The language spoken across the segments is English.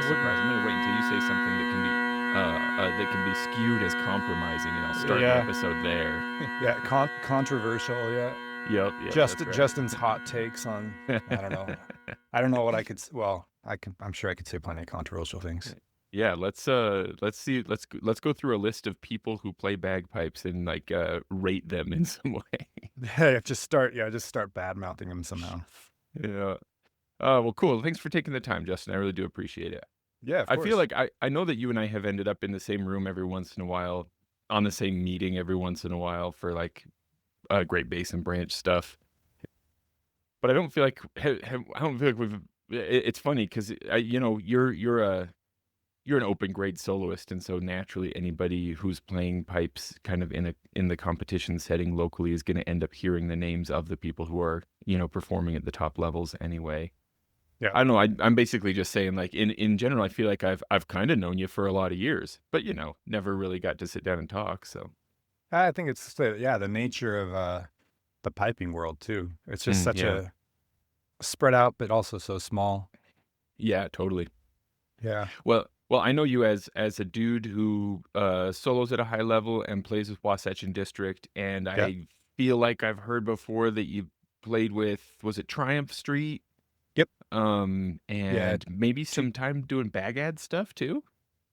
surprised. I'm gonna wait until you say something that can be skewed as compromising, and I'll start the Yeah, episode there. yeah, controversial. Yeah, Yep, that's right. Justin's hot takes on. I don't know. I don't know what I could. Well, I can. I'm sure I could say plenty of controversial things. Yeah, let's see. Let's go through a list of people who play bagpipes and like rate them in some way. Yeah, just start. Yeah, just start bad mouthing him somehow. Yeah. Well, cool. Thanks for taking the time, Justin. I really do appreciate it. Yeah, of I feel course. like I know that you and I have ended up in the same room every once in a while, on the same meeting every once in a while for like Great Basin branch stuff. But I don't feel like I don't feel like we've. It's funny because you know you're an open grade soloist, and so naturally anybody who's playing pipes kind of in the competition setting locally is going to end up hearing the names of the people who are performing at the top levels anyway. Yeah, I don't know. I'm basically just saying, like, in general, I feel like I've kind of known you for a lot of years, but never really got to sit down and talk. So, I think it's the nature of the piping world too. It's just such yeah, a spread out, but also so small. yeah, totally. Yeah, Well, I know you as a dude who solos at a high level and plays with Wasatch and District, and yeah, I feel like I've heard before that you played with, was it Triumph Street? yep, yeah. And maybe Two, some time doing Bagad stuff too.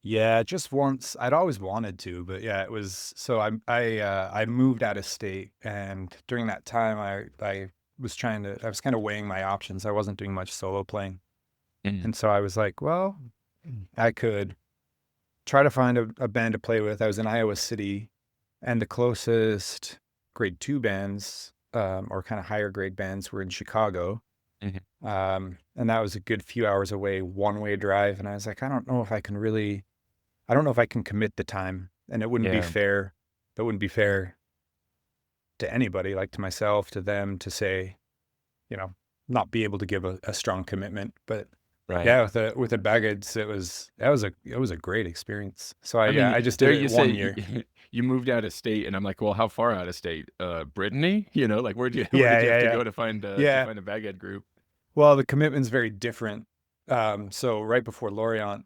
yeah, just once. I'd always wanted to, but yeah, it was. So I moved out of state, and during that time, I was trying to. I was kind of weighing my options. I wasn't doing much solo playing, Mm, and so I was like, well, I could try to find a band to play with. I was in Iowa City, and the closest grade two bands, or kind of higher grade bands, were in Chicago. mhm. And that was a good few hours away, one way drive. And I was like, I don't know if I can really, I don't know if I can commit the time. And it wouldn't be Yeah, fair. That wouldn't be fair to anybody, like to myself, to them, to say, you know, not be able to give a strong commitment. But right. yeah, with the Bagads, it was a great experience. So I mean, I just did there it you say 1 year. you moved out of state, and I'm like, well, how far out of state? Brittany? Like where'd you where Yeah, did you have yeah, to yeah. go to find Yeah. a Bagad group? Well, the commitment's very different. So right before Lorient,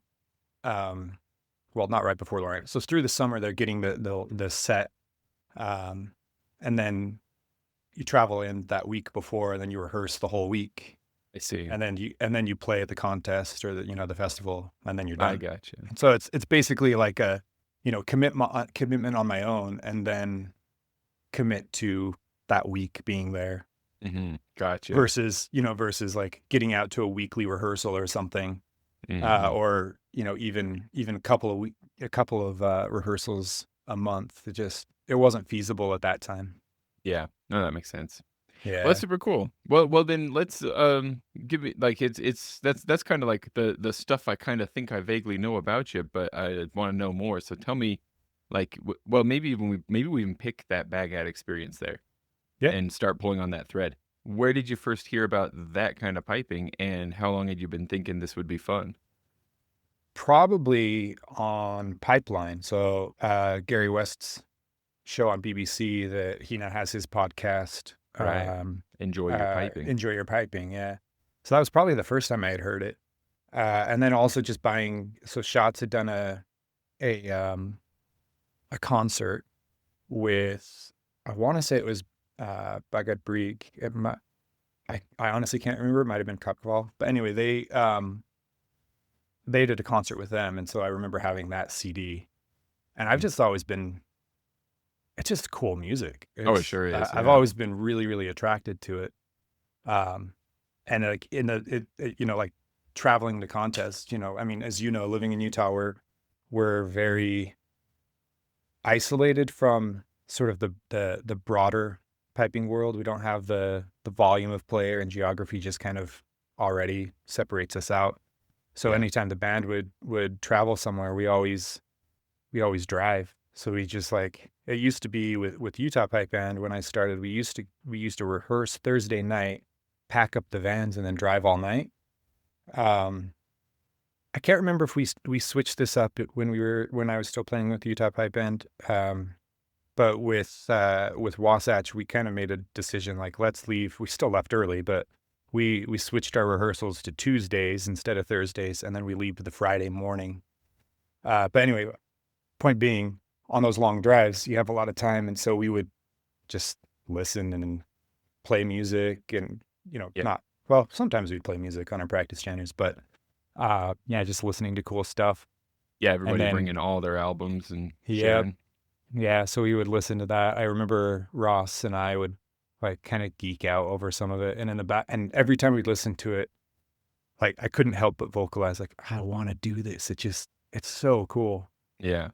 um, well, not right before Lorient. So it's through the summer, they're getting the set, um, and then you travel in that week before, and then you rehearse the whole week, I see. and then you play at the contest or the festival, and then you're I done. gotcha. So it's basically like a commitment on my own, and then commit to that week being there Gotcha. versus like getting out to a weekly rehearsal or something, hmm or even a couple of rehearsals a month. It wasn't feasible at that time. Yeah. No, that makes sense. Well, that's Yeah, super cool. Well, then let's give me like it's that's kind of like the stuff I kind of think I vaguely know about you, but I want to know more. So tell me, like, well, maybe we even pick that Bagad experience there yeah. and start pulling on that thread. Where did you first hear about that kind of piping, and how long had you been thinking this would be fun? Probably on Pipeline. So Gary West's show on BBC, that he now has his podcast. Right. Enjoy your piping. Enjoy Your Piping. Yeah. So that was probably the first time I had heard it. And then also just buying. So Shots had done a um, a concert with, I want to say it was Bagad Brig. I honestly can't remember. It might have been Cupval. But anyway, they did a concert with them, and so I remember having that CD. And I've Mm. just always been, it's just cool music. Oh, it sure is. I've Yeah. always been really, really attracted to it. Um, and like like traveling to contests, I mean, as you know, living in Utah, we're very isolated from sort of the broader piping world. We don't have the volume of player, and geography just kind of already separates us out. So Yeah. anytime the band would travel somewhere, we always drive. So we just, like, it used to be with Utah Pipe Band when I started, we used to rehearse Thursday night, pack up the vans, and then drive all night. Um, I can't remember if we switched this up when I was still playing with Utah Pipe Band. But with Wasatch, we kind of made a decision, like, let's leave. We still left early, but we switched our rehearsals to Tuesdays instead of Thursdays, and then we leave the Friday morning. But anyway, point being, on those long drives, you have a lot of time, and so we would just listen and play music, and Yeah. not well. Sometimes we'd play music on our practice chanters, but yeah, just listening to cool stuff, Yeah, and everybody then bringing all their albums and yeah, sharing. yeah. So we would listen to that. I remember Ross and I would like kind of geek out over some of it, and in the back, and every time we'd listen to it, like I couldn't help but vocalize, like I want to do this. It's so cool. Yeah.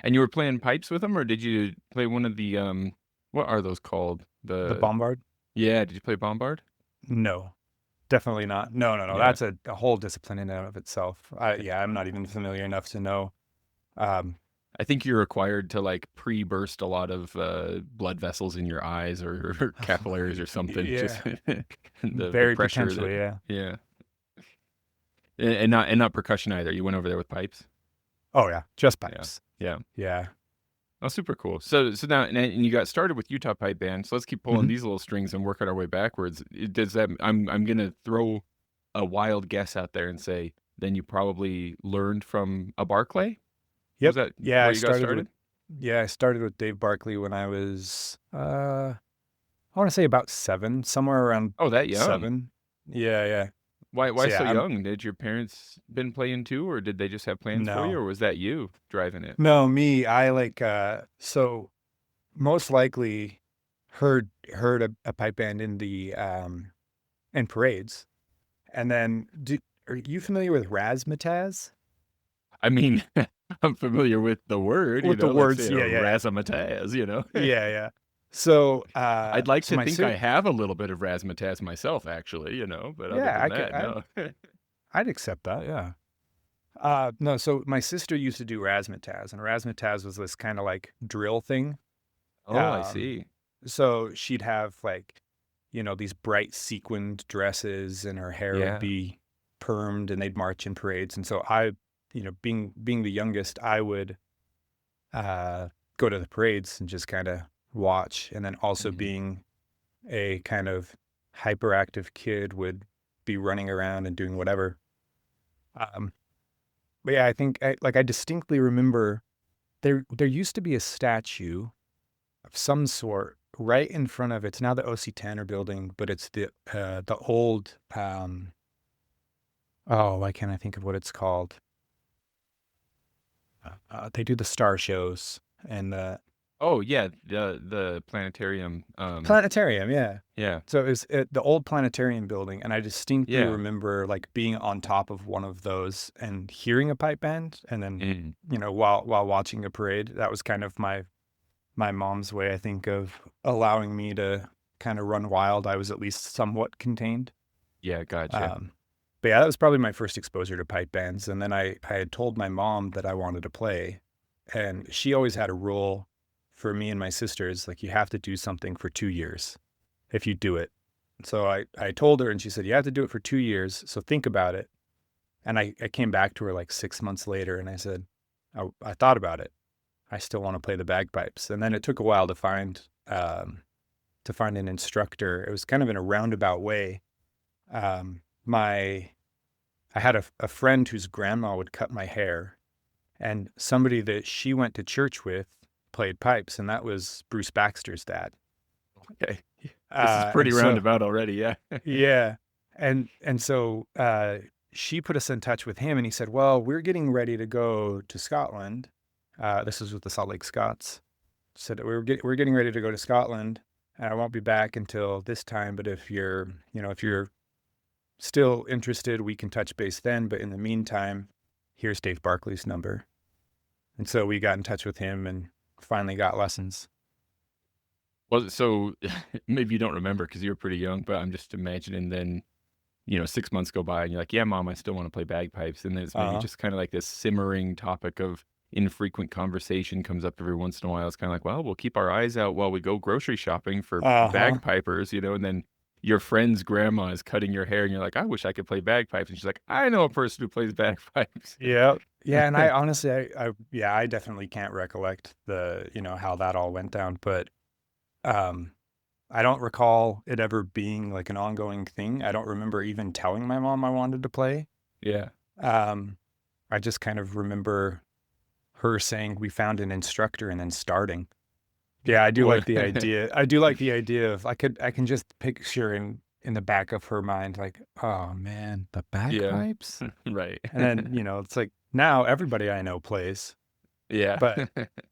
And you were playing pipes with them, or did you play one of the, what are those called? The The bombard? Yeah, did you play bombard? No, definitely not. No, no, no. Yeah. That's a whole discipline in and of itself. Yeah, I'm not even familiar enough to know. Um, I think you're required to, like, pre-burst a lot of, blood vessels in your eyes or capillaries or something, just yeah, the very pressure that potentially. Yeah. yeah. And not percussion either, you went over there with pipes? Oh yeah, just Yeah. pipes. Yeah. Yeah. Oh, super cool. So now and you got started with Utah Pipe Band, so let's keep pulling Mhm. these little strings and working our way backwards. Does that I'm gonna throw a wild guess out there and say, then you probably learned from a Barclay? Was Yep. that Yeah, where you got started? I started with Dave Barkley when I was I want to say about 7, somewhere around Oh, that young. 7. Yeah, yeah. Why So so yeah, I'm young? Did your parents been playing too, or did they just have plans for you, no. or was that you driving it? No, me, I like so most likely heard a pipe band in the in parades. And then are you familiar with razzmatazz? I mean, I'm familiar with the word, With the like words, say a yeah, yeah, yeah. razzmatazz. Yeah, yeah. So I'd like so to my think sis I have a little bit of razzmatazz myself actually, but other yeah, than that, no. I'd accept that, yeah. No, so my sister used to do razzmatazz, and razzmatazz was this kind of like drill thing. Oh, I Um, see. so she'd have like, these bright sequined dresses, and her hair would Yeah. be permed, and they'd march in parades. And so I, being the youngest, I would uh, go to the parades and just kind of watch. And then also Mhm. being a kind of hyperactive kid, would be running around and doing whatever. Um, but yeah, I think I distinctly remember there used to be a statue of some sort right in front of it's now the OC Tanner building, but it's the old oh, why can't I think of what it's called? They do the star shows and the Oh, yeah, the planetarium, planetarium, yeah. yeah. So it was the old planetarium building, and I distinctly Yeah. remember like being on top of one of those and hearing a pipe band, and then Mm. while watching a parade. That was kind of my mom's way, I think, of allowing me to kind of run wild. I was at least somewhat contained. Yeah, gotcha. Um, but yeah, that was probably my first exposure to pipe bands. And then I had told my mom that I wanted to play, and she always had a rule for me and my sisters, like you have to do something for 2 years if you do it. So I told her, and she said, you have to do it for 2 years. So think about it. And I came back to her like 6 months later, and I said, I thought about it. I still want to play the bagpipes. And then it took a while to find an instructor. It was kind of in a roundabout way. My I had a friend whose grandma would cut my hair, and somebody that she went to church with played pipes, and that was Bruce Baxter's dad. Okay. This is And pretty so roundabout already, yeah. yeah, and so she put us in touch with him, and he said, "Well, we're getting ready to go to Scotland." This was with the Salt Lake Scots. Said we're getting ready to go to Scotland, and I won't be back until this time. But if you're still interested, we can touch base then. But in the meantime, here's Dave Barkley's number. And so we got in touch with him and finally got lessons. Well, so maybe you don't remember because you were pretty young, but I'm just imagining then, 6 months go by and you're like, "Yeah, mom, I still wanna play bagpipes," and then it's maybe Uh-huh. just kinda like this simmering topic of infrequent conversation comes up every once in a while. It's kinda like, "Well, we'll keep our eyes out while we go grocery shopping for Uh-huh. bagpipers," and then your friend's grandma is cutting your hair and you're like, "I wish I could play bagpipes," and she's like, "I know a person who plays bagpipes." Yeah. Yeah. And I honestly, yeah, I definitely can't recollect how that all went down. But um, I don't recall it ever being like an ongoing thing. I don't remember even telling my mom I wanted to play. Yeah. Um, I just kind of remember her saying we found an instructor and then starting. Yeah, I do like What? the idea. I do like the idea of I can just picture in the back of her mind like, oh man, the Yeah. bagpipes. Right. And then, it's like now everybody I know plays, Yeah.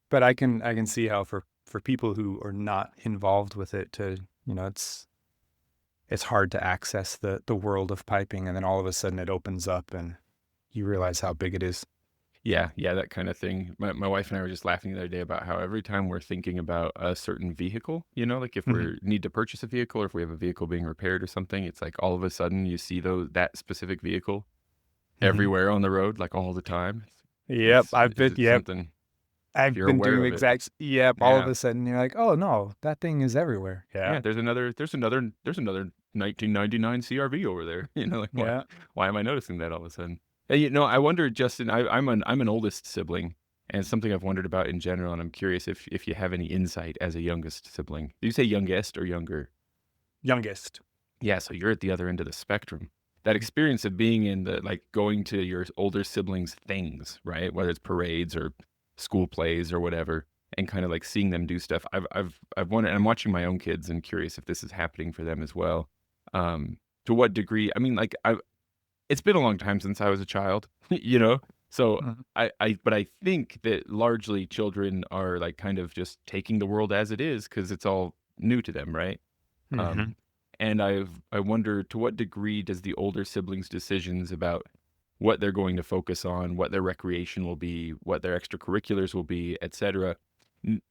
but I can see how for people who are not involved with it to, it's hard to access the world of piping, and then all of a sudden it opens up and you realize how big it is. Yeah, yeah, that kind of thing. My wife and I were just laughing the other day about how every time we're thinking about a certain vehicle, like if Mhm. we need to purchase a vehicle or if we have a vehicle being repaired or something, it's like all of a sudden you see that specific vehicle Mhm. everywhere on the road, like all the time. Yep, It's something if I've you're been aware doing the of it. yep, all of Yeah. a sudden you're like, "Oh, no, that thing is everywhere." Yeah. Yeah, there's another 1999 CRV over there. Like Yeah. why am I noticing that all of a sudden? Hey, I wonder, Justin. I'm an oldest sibling, and it's something I've wondered about in general, and I'm curious if you have any insight as a youngest sibling. Do you say youngest or younger? Youngest. Yeah, so you're at the other end of the spectrum. That experience of being in going to your older siblings' things, right? Whether it's parades or school plays or whatever, and kind of like seeing them do stuff. I've wondered, and I'm watching my own kids and curious if this is happening for them as well. To what degree? I mean, it's been a long time since I was a child, So Mhm. but I think that largely children are like kind of just taking the world as it is because it's all new to them, right? Mhm. Um, and I wonder to what degree does the older siblings' decisions about what they're going to focus on, what their recreation will be, what their extracurriculars will be, etc.,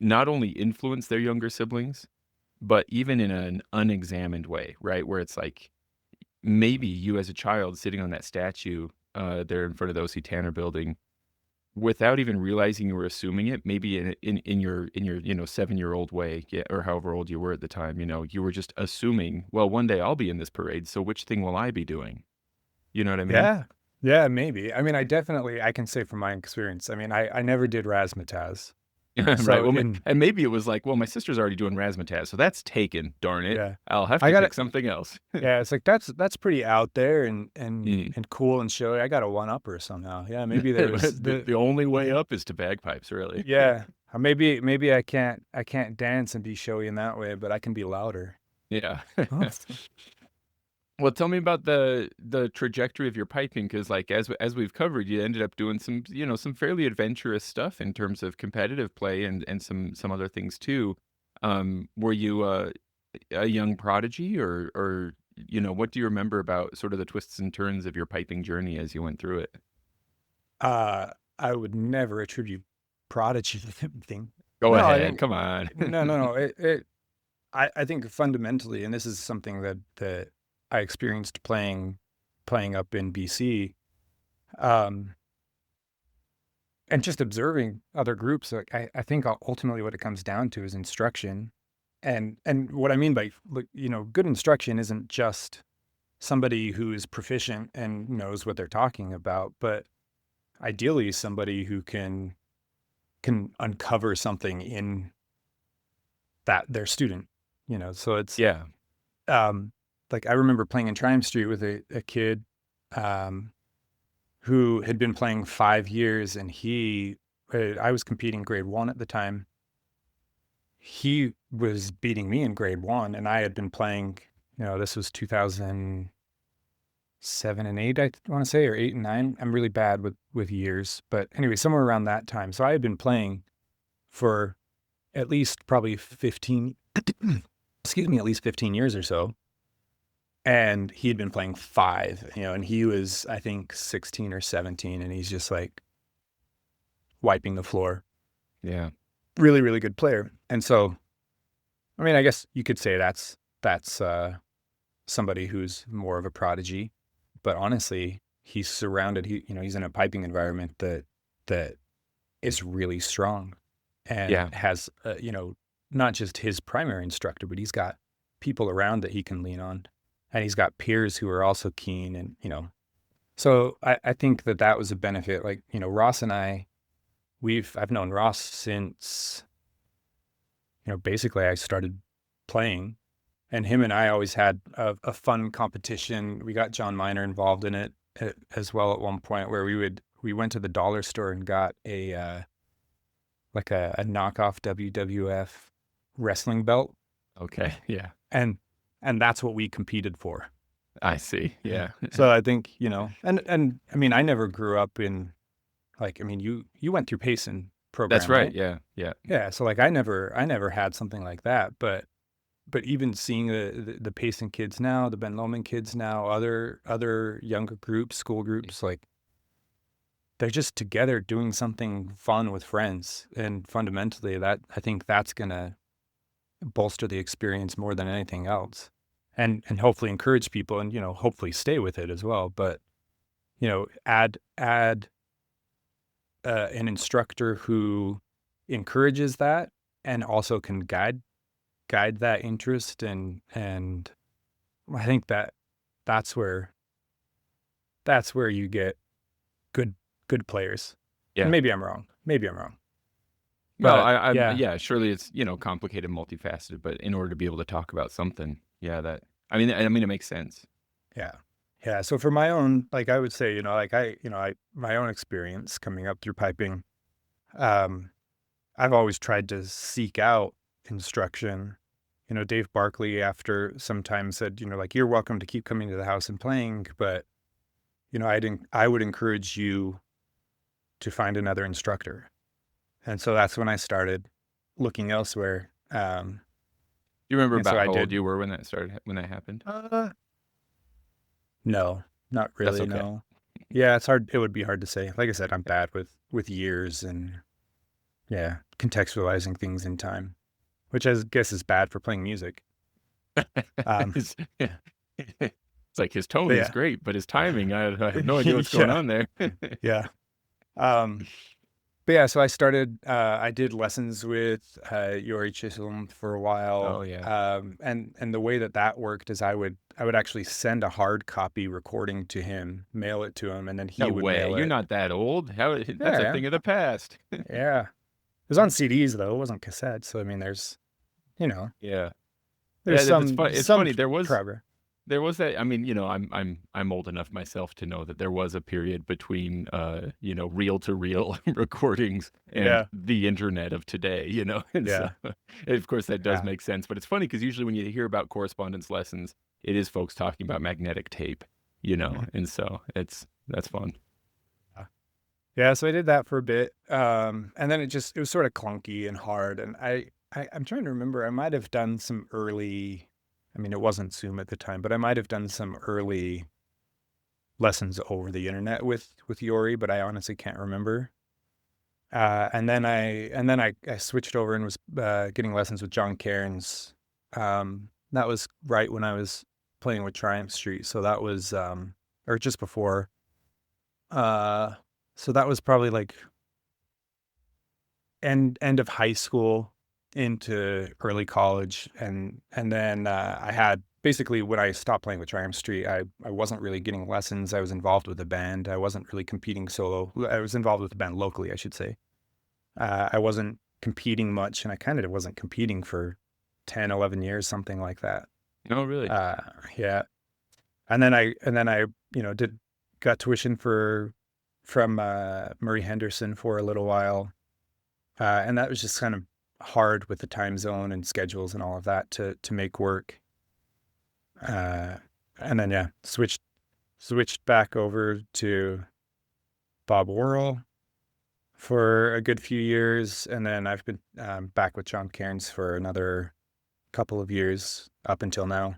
not only influence their younger siblings, but even in an unexamined way, right? Where it's like maybe you as a child sitting on that statue there in front of the O.C. Tanner building without even realizing you were assuming it, maybe in your 7-year-old way, yeah, or however old you were at the time, you were just assuming, well, one day I'll be in this parade, so which thing will I be doing? You know what I mean? Yeah. Yeah, maybe. I mean, I can say from my experience. I mean, I never did razzmatazz. Right. So Well, in and maybe it was like, well, my sister's already doing razzmatazz, so that's taken. Darn it, yeah. I'll have I to got pick it. something else. Yeah, it's like that's pretty out there and Mm. cool and showy. I got a one upper somehow. Yeah, maybe there's The only way up is to bagpipes, really. yeah. Maybe I can't dance and be showy in that way, but I can be louder. Yeah. Huh. Well, tell me about the trajectory of your piping, because like as we've covered, you ended up doing some fairly adventurous stuff in terms of competitive play and some other things too. Were you a young prodigy, or what do you remember about sort of the twists and turns of your piping journey as you went through it? Uh, I would never attribute prodigy to anything. Go No, I ahead, think come on. no. I think fundamentally, and this is something that I experienced playing up in BC, um, and just observing other groups. Like I think ultimately what it comes down to is instruction, and what I mean by like, good instruction isn't just somebody who is proficient and knows what they're talking about, but ideally somebody who can uncover something in that their student. So it's Yeah, um like I remember playing in Triumph Street with a kid um who had been playing 5 years, and I was competing grade one at the time. He was beating me in grade one, and I had been playing, this was 2007 and eight, I want to say, or eight and nine. I'm really bad with years, but anyway, somewhere around that time. So I had been playing for at least probably 15, excuse me, at least 15 years or so. And he had been playing five, and he was, I think, 16 or 17, and he's just like wiping the floor. yeah, Really, really good player. And so, I mean, I guess you could say that's somebody who's more of a prodigy, but honestly, he's surrounded. He's in a piping environment that is really strong, and yeah. has not just his primary instructor, but he's got people around that he can lean on, and he's got peers who are also keen, and So I think that was a benefit. Like, Ross and I've known Ross since, basically I started playing. and him and I always had a fun competition. We got John Miner involved in it as well at one point, where we went to the dollar store and got like a knockoff WWF wrestling belt, Okay. Yeah. and that's what we competed for. I see. Yeah. So I think, and I mean, I never grew up in, like, I mean, you went through Payson That's program, right. right? Yeah. Yeah. Yeah. So like, I never had something like that, but even seeing the Payson kids now, the Ben Lomond kids now, other younger groups, school groups, like, they're just together doing something fun with friends. And fundamentally, that I think that's gonna bolster the experience more than anything else, and hopefully encourage people, and hopefully stay with it as well. But add an instructor who encourages that, and also can guide that interest, and I think that's where you get good players. And Yeah. maybe I'm wrong. No, But I yeah, yeah, surely it's, complicated, multifaceted, but in order to be able to talk about something, yeah, I mean, it makes sense. yeah, yeah. So for my own, like, I would say, like, my own experience coming up through piping, um, I've always tried to seek out instruction. Dave Barkley, after some time, said, like, you're welcome to keep coming to the house and playing, but I would encourage you to find another instructor. And so that's when I started looking elsewhere. Do you remember And so about I how old did. you were when that happened? No, not That's really. okay. No. Yeah, it's hard. It would be hard to say. Like I said, I'm bad with years, and yeah, contextualizing things in time, which I guess is bad for playing music. Um, It's yeah. It's like his tone but is yeah, great, but his timing, I have no idea what's going yeah, on there. yeah. Um, but yeah, so I did lessons with Yori Chisholm for a Oh, while. yeah. And the way that worked is I would actually send a hard copy recording to him, mail it to him, and then he No would way, mail you're it. not that old. How that's a Yeah, thing of the past. yeah. It was on CDs though, it wasn't cassettes. So I mean, you know, Yeah. there's Yeah, that's fun it's some funny, progress. there was that. I mean, I'm old enough myself to know that there was a period between, reel to reel recordings and Yeah, the internet of today, and so, yeah, and of course, that does yeah, make sense, but it's funny because usually when you hear about correspondence lessons, it is folks talking about magnetic tape, mhm, and so that's fun. yeah. Yeah, so I did that for a bit, and then it was sort of clunky and hard, and I'm trying to remember. I might have done some early. I mean, it wasn't Zoom at the time, but I might have done some early lessons over the internet with Yori, but I honestly can't remember. And then I switched over and was getting lessons with John Cairns. That was right when I was playing with Triumph Street, so that was or just before. Uh, so that was probably like end of high school into early college, and then I had basically, when I stopped playing with Triumph Street, I wasn't really getting lessons. I was involved with a band. I wasn't really competing solo. I was involved with a band locally, I should say. I wasn't competing much, and I kind of wasn't competing for 10, 11 years, something like that. Oh, really? Uh, yeah. And then I, did got tuition from Murray Henderson for a little while. And that was just kind of hard with the time zone and schedules and all of that to make work. Uh, and then yeah, switched back over to Bob Worrell for a good few years, and then I've been back with John Cairns for another couple of years up until now.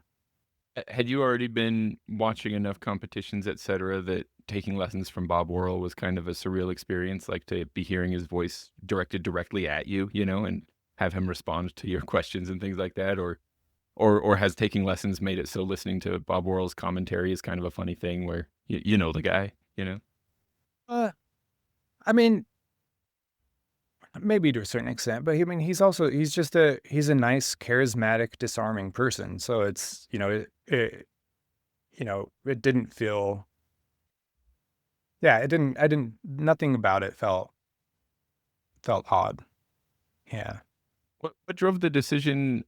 Had you already been watching enough competitions, et cetera, that taking lessons from Bob Worrell was kind of a surreal experience, like to be hearing his voice directed directly at you, and have him respond to your questions and things like that? Or has taking lessons made it so listening to Bob Worrell's commentary is kind of a funny thing where you know the guy, you know? Uh, I mean, maybe to a certain extent, but I mean, he's a nice, charismatic, disarming person. So it's, it didn't feel, yeah, nothing about it felt odd. Yeah. What drove the decision,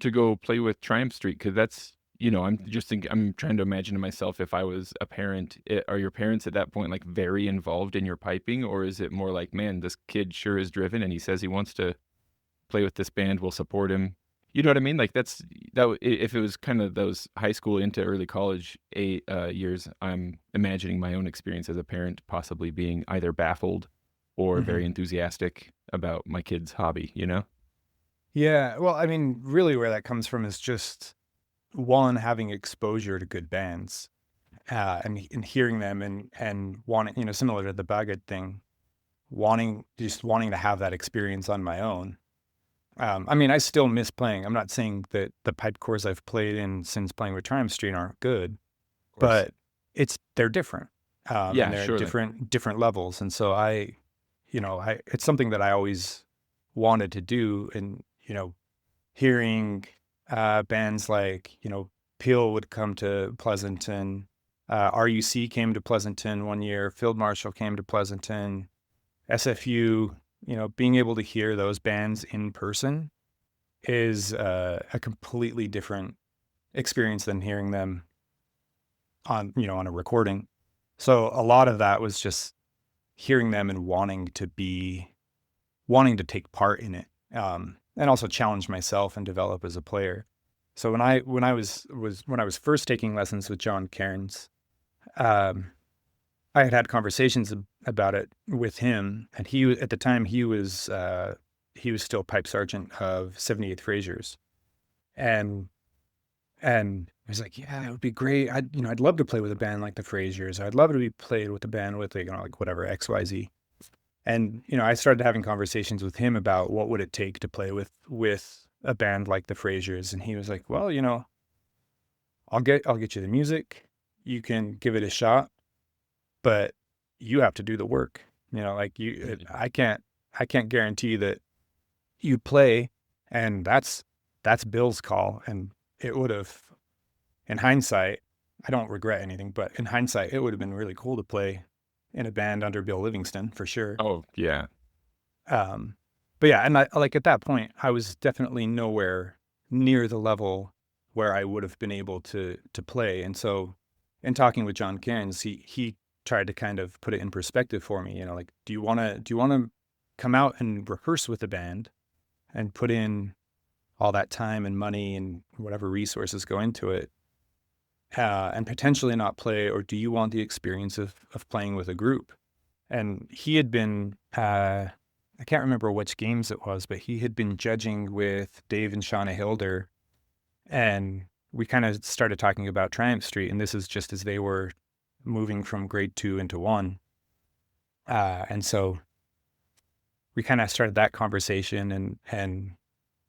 to go play with Triumph Street? Because that's, I'm trying to imagine to myself if I was a parent. Are your parents at that point like very involved in your piping, or is it more like, man, this kid sure is driven and he says he wants to play with this band, we'll support him. You know what I mean? Like if it was kind of those high school into early college years, I'm imagining my own experience as a parent possibly being either baffled or very Mhm. enthusiastic about my kid's hobby, you know? Yeah, well, I mean, really where that comes from is just one, having exposure to good bands, and hearing them and wanting, similar to the Bagad thing, wanting to have that experience on my own. I mean, I still miss playing. I'm not saying that the pipe cores I've played in since playing with Triumph Street aren't good, Of course. but they're different, and Yeah, they're at surely. different levels. And so it's something that I always wanted to do. And hearing bands like Peel would come to Pleasanton, RUC came to Pleasanton one year, Field Marshal came to Pleasanton, SFU. Being able to hear those bands in person is a completely different experience than hearing them on a recording. So a lot of that was just hearing them and wanting to take part in it, and also challenge myself and develop as a player. So when I was first taking lessons with John Cairns, um, I had conversations about it with him, and at the time he was still pipe sergeant of 78th Frasers, and I was like, yeah, it would be great. I'd love to play with a band like the Frasers. I'd love to be played with a band with like whatever XYZ. And I started having conversations with him about what would it take to play with a band like the Frasers, and he was like, well, I'll get you the music. You can give it a shot, but you have to do the work. Like I can't guarantee that you play, and that's Bill's call. And it would have, in hindsight, I don't regret anything, but in hindsight, it would have been really cool to play in a band under Bill Livingston for sure. Oh, yeah. Um, but yeah, and I like at that point, I was definitely nowhere near the level where I would have been able to play. And so, in talking with John Cairns, he tried to kind of put it in perspective for me. Like, do you want to come out and rehearse with the band and put in all that time and money and whatever resources go into it, and potentially not play, or do you want the experience of playing with a group? And he had been, I can't remember which games it was, but he had been judging with Dave and Shauna Hilder, and we kind of started talking about Triumph Street, and this is just as they were moving from grade 2 into 1. And so we kind of started that conversation, and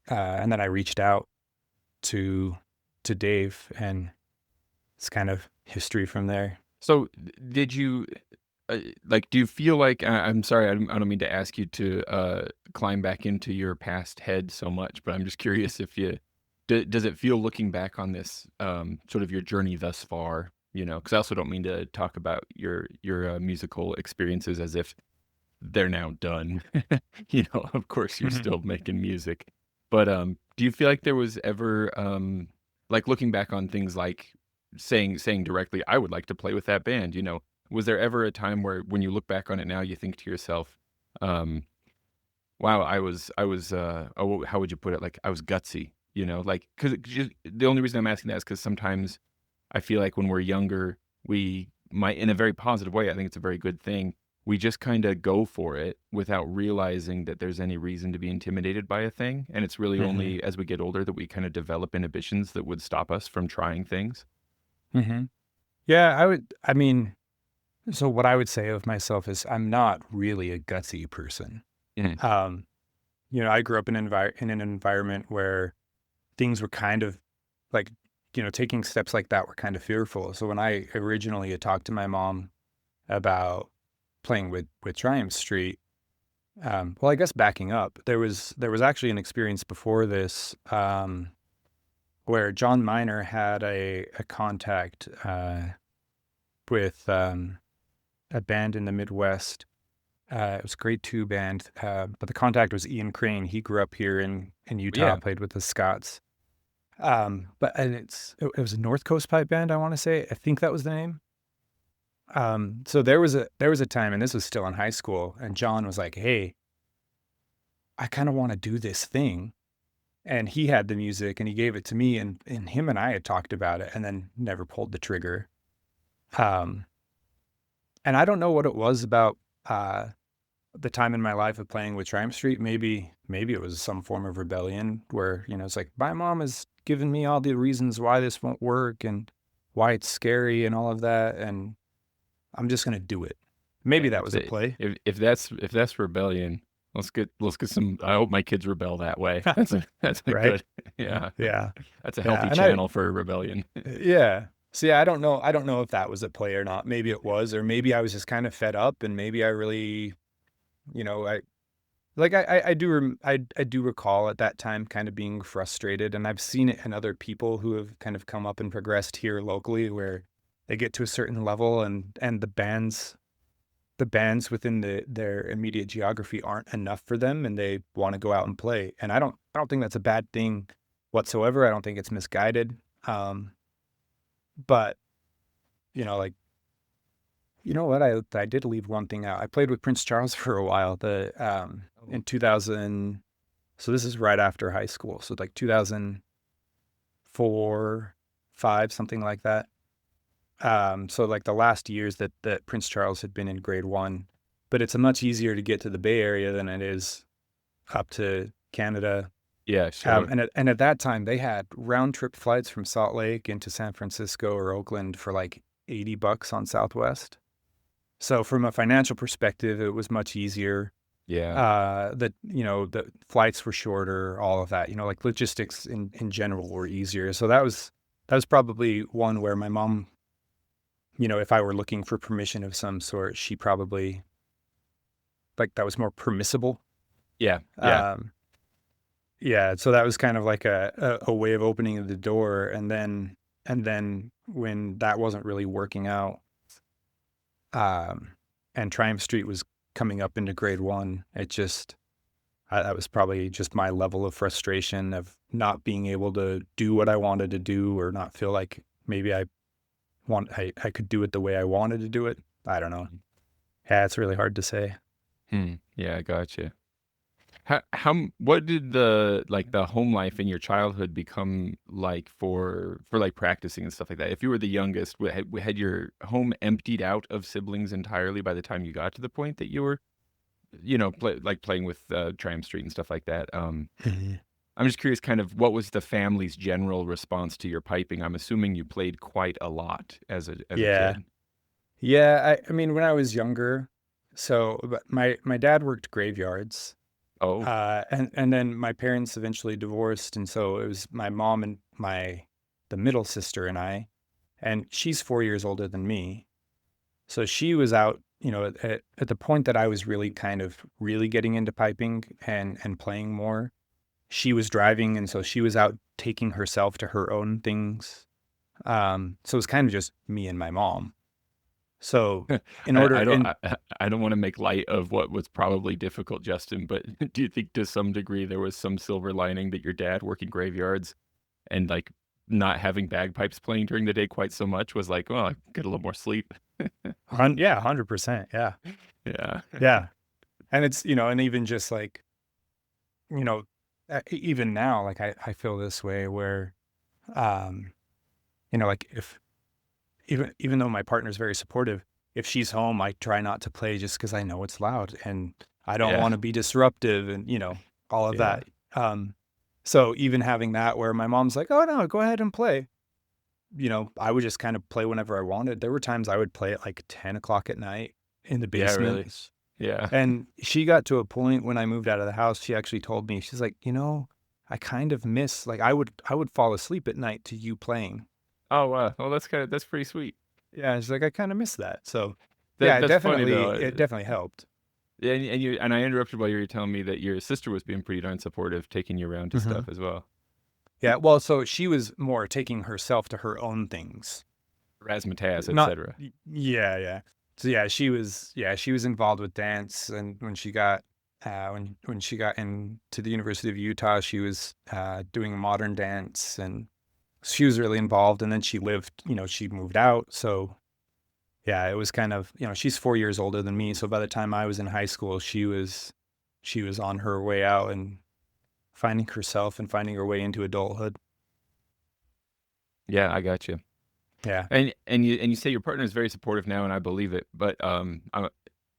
then I reached out to Dave, and it's kind of history from there. So did you like, do you feel like I'm sorry, I don't mean to ask you to climb back into your past head so much, but I'm just curious if does it feel looking back on this sort of your journey thus far, because I also don't mean to talk about your musical experiences as if they're now done. Of course you're Mhm. still making music. But do you feel like there was ever like looking back on things like saying directly, I would like to play with that band, was there ever a time where when you look back on it now you think to yourself, um, wow, oh, how would you put it? Like I was gutsy, like because the only reason I'm asking that is because sometimes I feel like when we're younger, we might, in a very positive way, I think it's a very good thing. We just kind of go for it without realizing that there's any reason to be intimidated by a thing. And it's really Mhm. only as we get older that we kind of develop inhibitions that would stop us from trying things. Mhm. Yeah, I mean, so what I would say of myself is I'm not really a gutsy person. Mhm. Um, I grew up in an environment where things were kind of like, taking steps like that were kind of fearful. So when I originally had talked to my mom about playing with Triumph Street, well, I guess backing up, there was actually an experience before this, where John Miner had a contact with a band in the Midwest. It was a grade 2 band, but the contact was Ian Crane. He grew up here in Utah, Yeah. played with the Scots. But and it was a North Coast pipe band, I want to say. I think that was the name. So there was a time, and this was still in high school, and John was like, "Hey, I kind of want to do this thing." And he had the music and he gave it to me, and him and I had talked about it and then never pulled the trigger. Um, and I don't know what it was about the time in my life of playing with Triumph Street. Maybe it was some form of rebellion where, it's like my mom has given me all the reasons why this won't work and why it's scary and all of that, and I'm just gonna do it. Maybe And that was a play. if that's rebellion, let's get some. I hope my kids rebel that way. That's a Right? good, yeah. Yeah. That's a Yeah. healthy And I channel for rebellion. yeah. So yeah, I don't know if that was at play or not. Maybe it was, or maybe I was just kind of fed up and maybe I really, I like I do recall at that time kind of being frustrated, and I've seen it in other people who have kind of come up and progressed here locally where they get to a certain level and the bands within their immediate geography aren't enough for them and they want to go out and play. And I don't think that's a bad thing whatsoever. I don't think it's misguided. But like, you know what? I did leave one thing out. I played with Prince Charles for a while. Oh, In 2000. So this is right after high school. So like 2004, 5, something like that. So like the last years that Prince Charles had been in grade 1, but it's much easier to get to the Bay Area than it is up to Canada. yeah, sure. And at that time they had round trip flights from Salt Lake into San Francisco or Oakland for like $80 on Southwest. So from a financial perspective, it was much easier. Yeah. The flights were shorter, all of that, like logistics in general were easier. So that was probably one where my mom, if I were looking for permission of some sort, she probably like that was more permissible. Yeah. Yeah. Um, yeah. So that was kind of like a way of opening the door. And then when that wasn't really working out, um, and Triumph Street was coming up into grade 1, that was probably just my level of frustration of not being able to do what I wanted to do or not feel like maybe I could do it the way I wanted to do it. I don't know. Yeah, it's really hard to say. Yeah, I gotcha. What did the home life in your childhood become like for like practicing and stuff like that? If you were the youngest, had your home emptied out of siblings entirely by the time you got to the point that you were, playing with Triumph Street and stuff like that? Mhm. I'm just curious, kind of what was the family's general response to your piping? I'm assuming you played quite a lot as a Yeah. kid. Yeah. I mean, when I was younger, but my dad worked graveyards. Oh, And then my parents eventually divorced, and so it was my mom and the middle sister and I, and she's 4 years older than me. So she was out, at the point that I was really kind of really getting into piping and playing more. She was driving, and so she was out taking herself to her own things. So it was kind of just me and my mom. So in I, order I don't in I don't want to make light of what was probably difficult, Justin, but do you think to some degree there was some silver lining that your dad working graveyards and like not having bagpipes playing during the day quite so much was like, well, I get a little more sleep. yeah, 100%, yeah, Yeah. yeah, and it's and even just like you know, even now, like I feel this way where, um, like if even though my partner's very supportive, if she's home, I try not to play just because I know it's loud and I don't Yeah. want to be disruptive and all of Yeah. that. So even having that where my mom's like, "Oh no, go ahead and play," I would just kind of play whenever I wanted. There were times I would play at like 10 o'clock at night in the Yeah, really. basement. Yeah. And she got to a point when I moved out of the house, she actually told me, she's like, I kind of miss, like, I would fall asleep at night to you playing. Oh, wow. Well, that's pretty sweet. Yeah, she's like, I kind of miss that. So, yeah, That that's funny though. it definitely helped. Yeah, and I interrupted while you were telling me that your sister was being pretty darn supportive, taking you around to Hmm. stuff as well. Yeah, well, so she was more taking herself to her own things. Razzmatazz, Not, etc. yeah, yeah. So yeah, she was involved with dance, and when she got when she got into the University of Utah, she was doing modern dance, and she was really involved. And then she moved out. So yeah, it was kind of, she's 4 years older than me. So by the time I was in high school, she was on her way out and finding herself and finding her way into adulthood. Yeah, I got you. Yeah. And you say your partner is very supportive now, and I believe it. But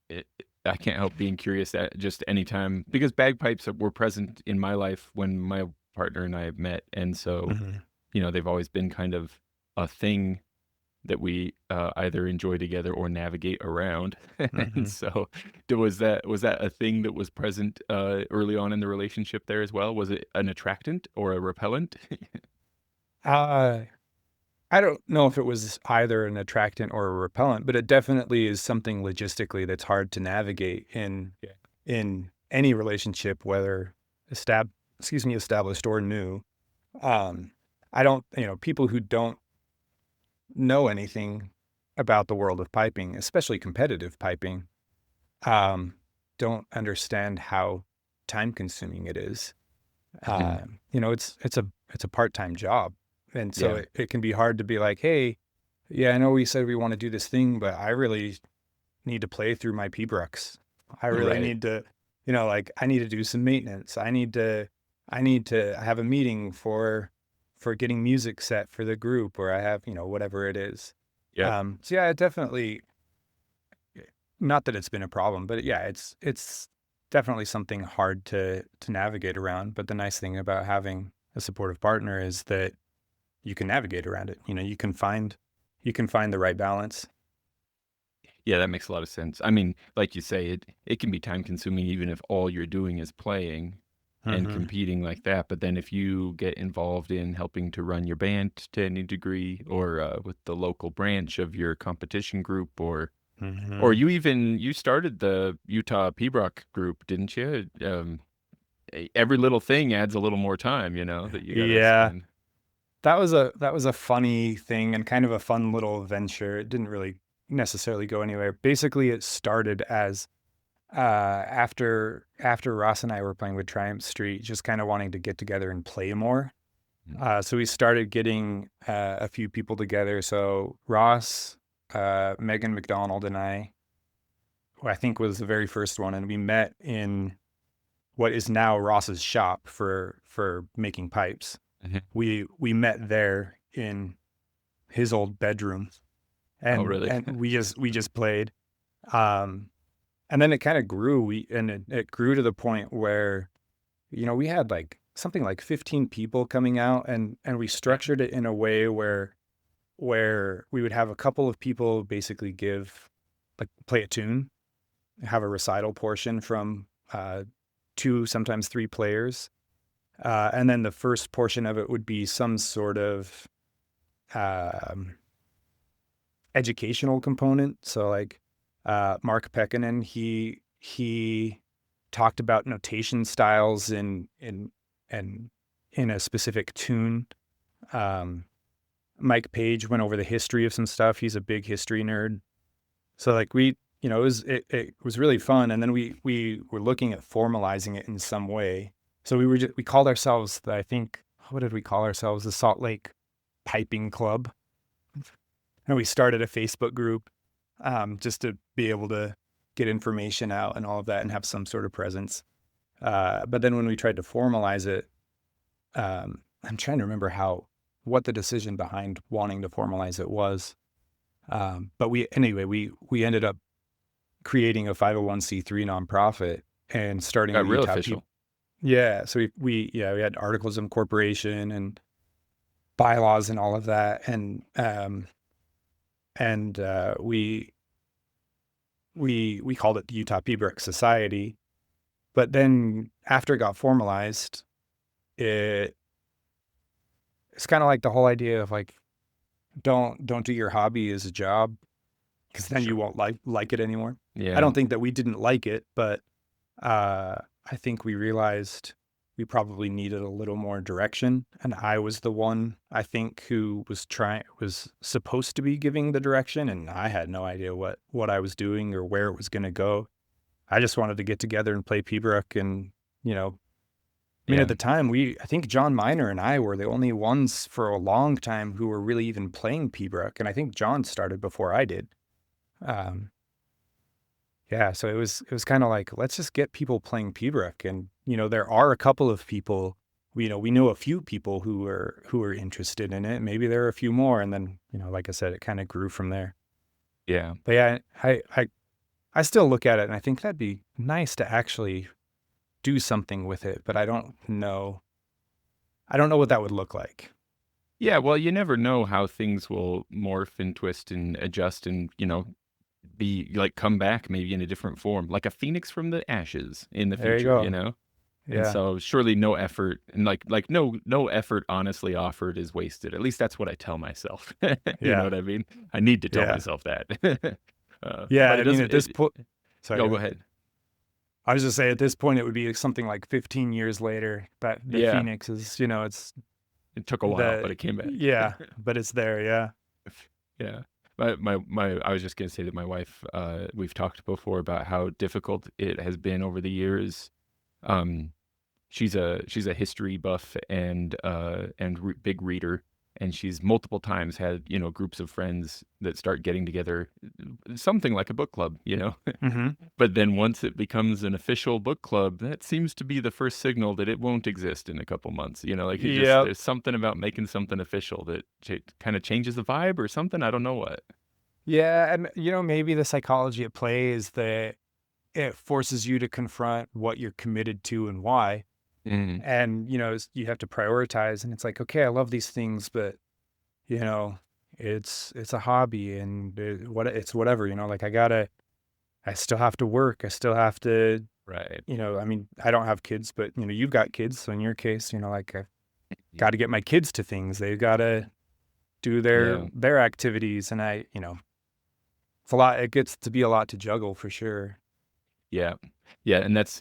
it, I can't help being curious at just any time, because bagpipes were present in my life when my partner and I met, and so Hmm. they've always been kind of a thing that we either enjoy together or navigate around. And Hmm. so, was that a thing that was present early on in the relationship there as well? Was it an attractant or a repellent? Uh, I don't know if it was either an attractant or a repellent, but it definitely is something logistically that's hard to navigate Yeah. in any relationship, whether established or new. Um, I don't, people who don't know anything about the world of piping, especially competitive piping, um, don't understand how time consuming it is. Mhm. It's a part-time job. And so Yeah. it can be hard to be like, hey, yeah, I know we said we want to do this thing, but I really need to play through my pBrooks. I really Right. need to, like I need to do some maintenance. I need to have a meeting for getting music set for the group, or I have, whatever it is. Yep. So yeah, it definitely, not that it's been a problem, but yeah, it's definitely something hard to navigate around. But the nice thing about having a supportive partner is that you can navigate around it. You can find the right balance. Yeah, that makes a lot of sense. I mean, like you say, it can be time consuming even if all you're doing is playing and Hmm. competing like that. But then if you get involved in helping to run your band to any degree, or with the local branch of your competition group, or Hmm. you started the Utah P-Rock group, didn't you? Every little thing adds a little more time, that you got to Yeah, spend. that was a funny thing and kind of a fun little venture. It didn't really necessarily go anywhere. Basically, it started as after Ross and I were playing with Triumph Street, just kind of wanting to get together and play more. Mm. So we started getting a few people together. So Ross, Megan McDonald, and I, who I think was the very first one, and we met in what is now Ross's shop for making pipes. Mhm. We met there in his old bedroom, Oh, and really? and we just played. Um, and then it kind of grew. It grew to the point where we had like something like 15 people coming out, and we structured it in a way where we would have a couple of people basically play a tune, have a recital portion from two, sometimes three players. And then the first portion of it would be some sort of um, educational component. So like Mark Pekkanen, he talked about notation styles and in a specific tune. Um, Mike Page went over the history of some stuff. He's a big history nerd. So like it was really fun. And then we were looking at formalizing it in some way. So we called ourselves, I think, what did we call ourselves? The Salt Lake Piping Club. And we started a Facebook group just to be able to get information out and all of that and have some sort of presence. But then when we tried to formalize it, I'm trying to remember what the decision behind wanting to formalize it was. But we ended up creating a 501c3 nonprofit and starting Got the real Utah official. People. Yeah, so we had articles of incorporation and bylaws and all of that, and we called it the Utah Pibrook Society. But then after it got formalized, it's kind of like the whole idea of like don't do your hobby as a job, because then you Sure. won't like it anymore. I Yeah. don't think that we didn't like it, but I think we realized we probably needed a little more direction. And I was the one, I think, who was supposed to be giving the direction, and I had no idea what I was doing or where it was going to go. I just wanted to get together and play Pibroch. And, I mean, Yeah. at the time, I think John Miner and I were the only ones for a long time who were really even playing Pibroch. And I think John started before I did. Um, yeah, so it was kind of like, let's just get people playing Pibroch. And, there are a couple of people, we know a few people who are interested in it. Maybe there are a few more. And then, like I said, it kind of grew from there. Yeah. But yeah, I still look at it and I think that'd be nice to actually do something with it, but I don't know. I don't know what that would look like. Yeah, well, you never know how things will morph and twist and adjust and, be like come back maybe in a different form, like a phoenix from the ashes in the There you future, go. And Yeah. so surely no effort and like no effort honestly offered is wasted. At least that's what I tell myself. You know Yeah. what I mean? I need to tell Yeah. myself that. Yeah. But it I mean, doesn't at this point, sorry, go go go ahead. ahead. I was just saying at this point, it would be something like 15 years later that the Yeah, Phoenix is, it's it took a while, but the, it came back. yeah, but it's there. Yeah. Yeah. My I was just gonna say that my wife, we've talked before about how difficult it has been over the years. Um, she's a history buff and big reader, and she's multiple times had, groups of friends that start getting together, something like a book club. Mm-hmm. But then once it becomes an official book club, that seems to be the first signal that it won't exist in a couple months. Like it just Yep. there's something about making something official that kind of changes the vibe or something. I don't know what. Yeah. And, maybe the psychology at play is that it forces you to confront what you're committed to and why. Mm, And, you have to prioritize, and it's like, okay, I love these things, but, you know, it's a hobby, and it's whatever, like I still have to work. I still have to, right. I mean, I don't have kids, but, you've got kids. So in your case, like I got to get my kids to things. They've got to do Yeah. their activities. And it's a lot. It gets to be a lot to juggle for sure. Yeah. Yeah, and that's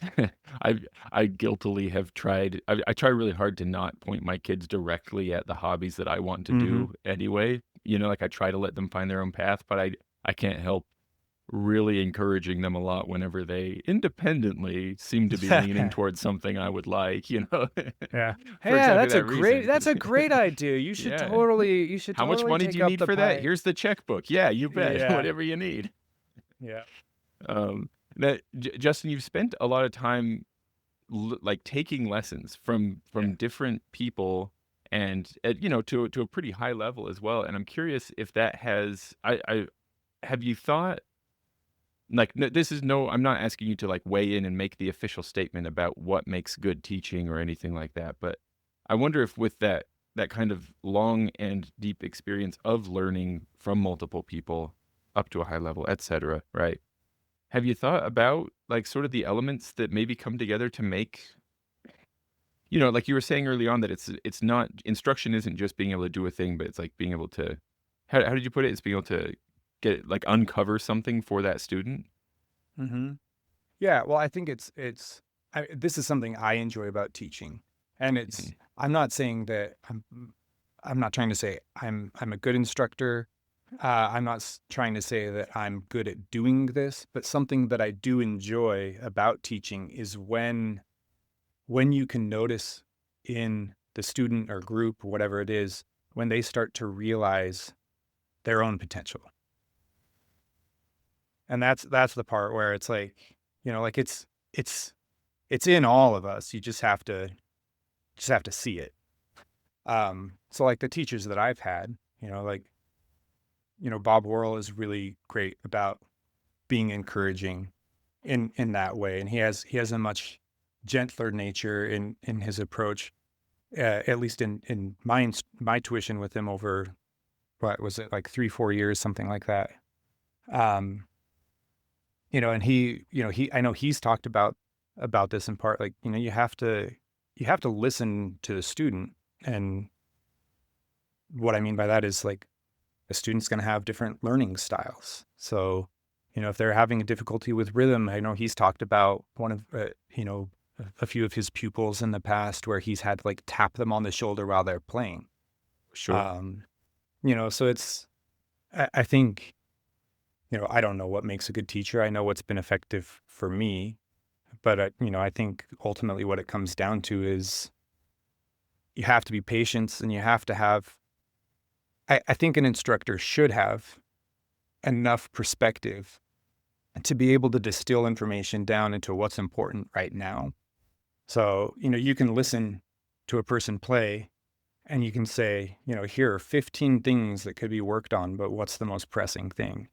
I I guiltily have tried I try really hard to not point my kids directly at the hobbies that I want to Mm-hmm. do anyway. Like I try to let them find their own path, but I can't help really encouraging them a lot whenever they independently seem to be leaning towards something I would like. Yeah. For Yeah, exactly that's a that great reason, that's 'cause a great idea. You should yeah. totally you should How much totally money do take you up need the for that? pipe. Here's the checkbook. Yeah, you bet. Yeah. Whatever you need. Yeah. That Justin, you've spent a lot of time like taking lessons Yeah. from different people and to a pretty high level as well. And I'm curious if that has I have you thought like no, this is no I'm not asking you to like weigh in and make the official statement about what makes good teaching or anything like that, but I wonder if with that kind of long and deep experience of learning from multiple people up to a high level, etc., right? Have you thought about, like, sort of the elements that maybe come together to make like you were saying early on that it's not instruction isn't just being able to do a thing, but it's, like, being able to how did you put it? It's being able to get like, uncover something for that student? Mm-hmm. Yeah, well, I think this is something I enjoy about teaching. And Mhm. I'm not saying that I'm not trying to say I'm a good instructor. I'm not trying to say that I'm good at doing this, but something that I do enjoy about teaching is when you can notice in the student or group or whatever it is, when they start to realize their own potential. And that's the part where it's like, like it's it's in all of us. You just have to see it. So like the teachers that I've had, like, Bob Worrell is really great about being encouraging in that way. And he has a much gentler nature in his approach, at least in my tuition with him over, what was it, like 3-4 years, something like that. Um, and I know he's talked about this in part, like, you have to listen to the student. And what I mean by that is, like, a student's going to have different learning styles. So, if they're having a difficulty with rhythm, I know he's talked about one of, a few of his pupils in the past where he's had to, like, tap them on the shoulder while they're playing. Sure. Um, so I think I don't know what makes a good teacher. I know what's been effective for me, but I think ultimately what it comes down to is you have to be patient, and you have to have, I think an instructor should have enough perspective to be able to distill information down into what's important right now. So, you can listen to a person play and you can say, here are 15 things that could be worked on, but what's the most pressing thing?